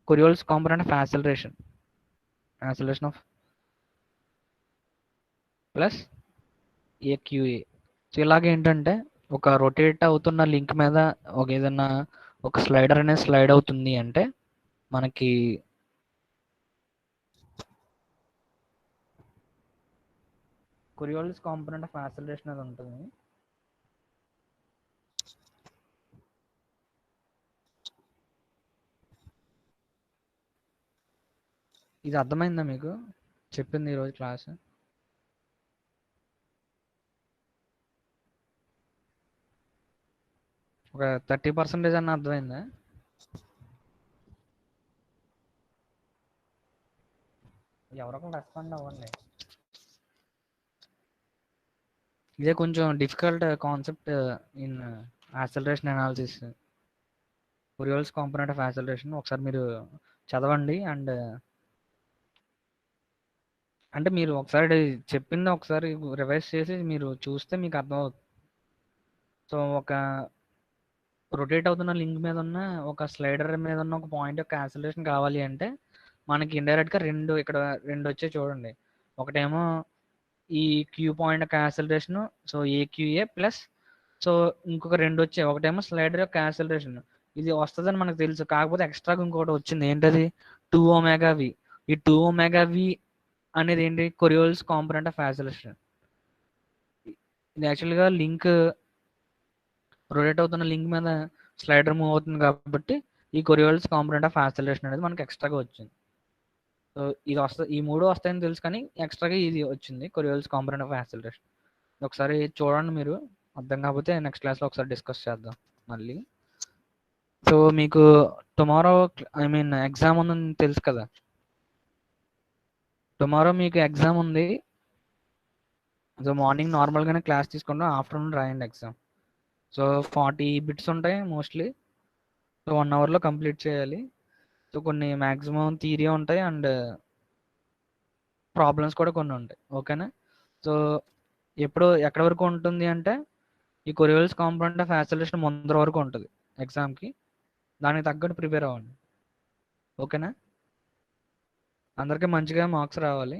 Speaker 1: Coriolis component of acceleration of plus AQA. So ఇలాగ ఏంటంటే ఒక రొటేట్ అవుతున్న లింక్ మీద ఒక ఏదైనా ఒక స్లైడర్ అనేది స్లైడ్ అవుతుంది అంటే మనకి కొరియోల్స్ కాంపోనెంట్ ఆఫ్ యాక్సలరేషన్ అది ఉంటుంది. ఇది అర్థమైందా మీకు చెప్పింది ఈరోజు క్లాస్? ఒక 30% అన్న అర్థమైందా? ఎవరొకరు రెస్పాండ్ అవ్వండి. ఇదే కొంచెం difficult concept in acceleration analysis, Coriolis component of acceleration. ఒకసారి మీరు చదవండి. అండ్ అంటే మీరు ఒకసారి చెప్పింది ఒకసారి రివైజ్ చేసి మీరు చూస్తే మీకు అర్థమవుతుంది. సో ఒక రొటేట్ అవుతున్న లింక్ మీద ఉన్న ఒక స్లైడర్ మీద ఉన్న ఒక పాయింట్ యొక్క యాక్సలరేషన్ కావాలి అంటే మనకి ఇండైరెక్ట్గా ఇక్కడ రెండు వచ్చాయి చూడండి. ఒకటేమో ఈ క్యూ పాయింట్ యొక్క acceleration, so AQA plus, so ఇంకొక రెండు వచ్చాయి. ఒకటేమో స్లైడర్ యొక్క యాక్సలరేషన్. ఇది వస్తుందని మనకు తెలుసు, కాకపోతే ఎక్స్ట్రాగా ఇంకోటి వచ్చింది. ఏంటది? 2 ఒమేగా వి. ఈ 2 ఒమేగా వి అనేది ఏంటి? కొరియోల్స్ కాంపోనెంట్ ఆఫ్ యాక్సలరేషన్. ఇది యాక్చువల్గా లింక్ రొటేట్ అవుతున్న లింక్ మీద స్లైడర్ మూవ్ అవుతుంది కాబట్టి ఈ కొరియోల్స్ కాంపోనెంట్ ఆఫ్ యాక్సలరేషన్ అనేది మనకి ఎక్స్ట్రాగా వచ్చింది. సో ఇది వస్తుంది, ఈ మూడు వస్తాయని తెలుసు, కానీ ఎక్స్ట్రాగా ఇది వచ్చింది కొరియోల్స్ కాంపోనెంట్ ఆఫ్ యాక్సలరేషన్. ఒకసారి చూడండి మీరు. అర్థం కాకపోతే నెక్స్ట్ క్లాస్లో ఒకసారి డిస్కస్ చేద్దాం మళ్ళీ. సో మీకు టుమారో ఎగ్జామ్ ఉందని తెలుసు కదా. టుమారో మీకు ఎగ్జామ్ ఉంది. సో మార్నింగ్ నార్మల్గానే క్లాస్ తీసుకుంటాం, ఆఫ్టర్నూన్ రాయండి ఎగ్జామ్. సో 40 బిట్స్ ఉంటాయి మోస్ట్లీ. సో 1 అవర్లో కంప్లీట్ చేయాలి. సో కొన్ని మ్యాక్సిమం థియరీ ఉంటాయి అండ్ ప్రాబ్లమ్స్ కూడా కొన్ని ఉంటాయి. ఓకేనా? సో ఎక్కడ వరకు ఉంటుంది అంటే ఈ కొరియోల్స్ కాంపోనెంట్ ఆఫ్ యాక్సలరేషన్ ముందర వరకు ఉంటుంది ఎగ్జామ్కి. దానికి తగ్గట్టు ప్రిపేర్ అవ్వండి. ఓకేనా? అందరికీ మంచిగా మార్క్స్ రావాలి.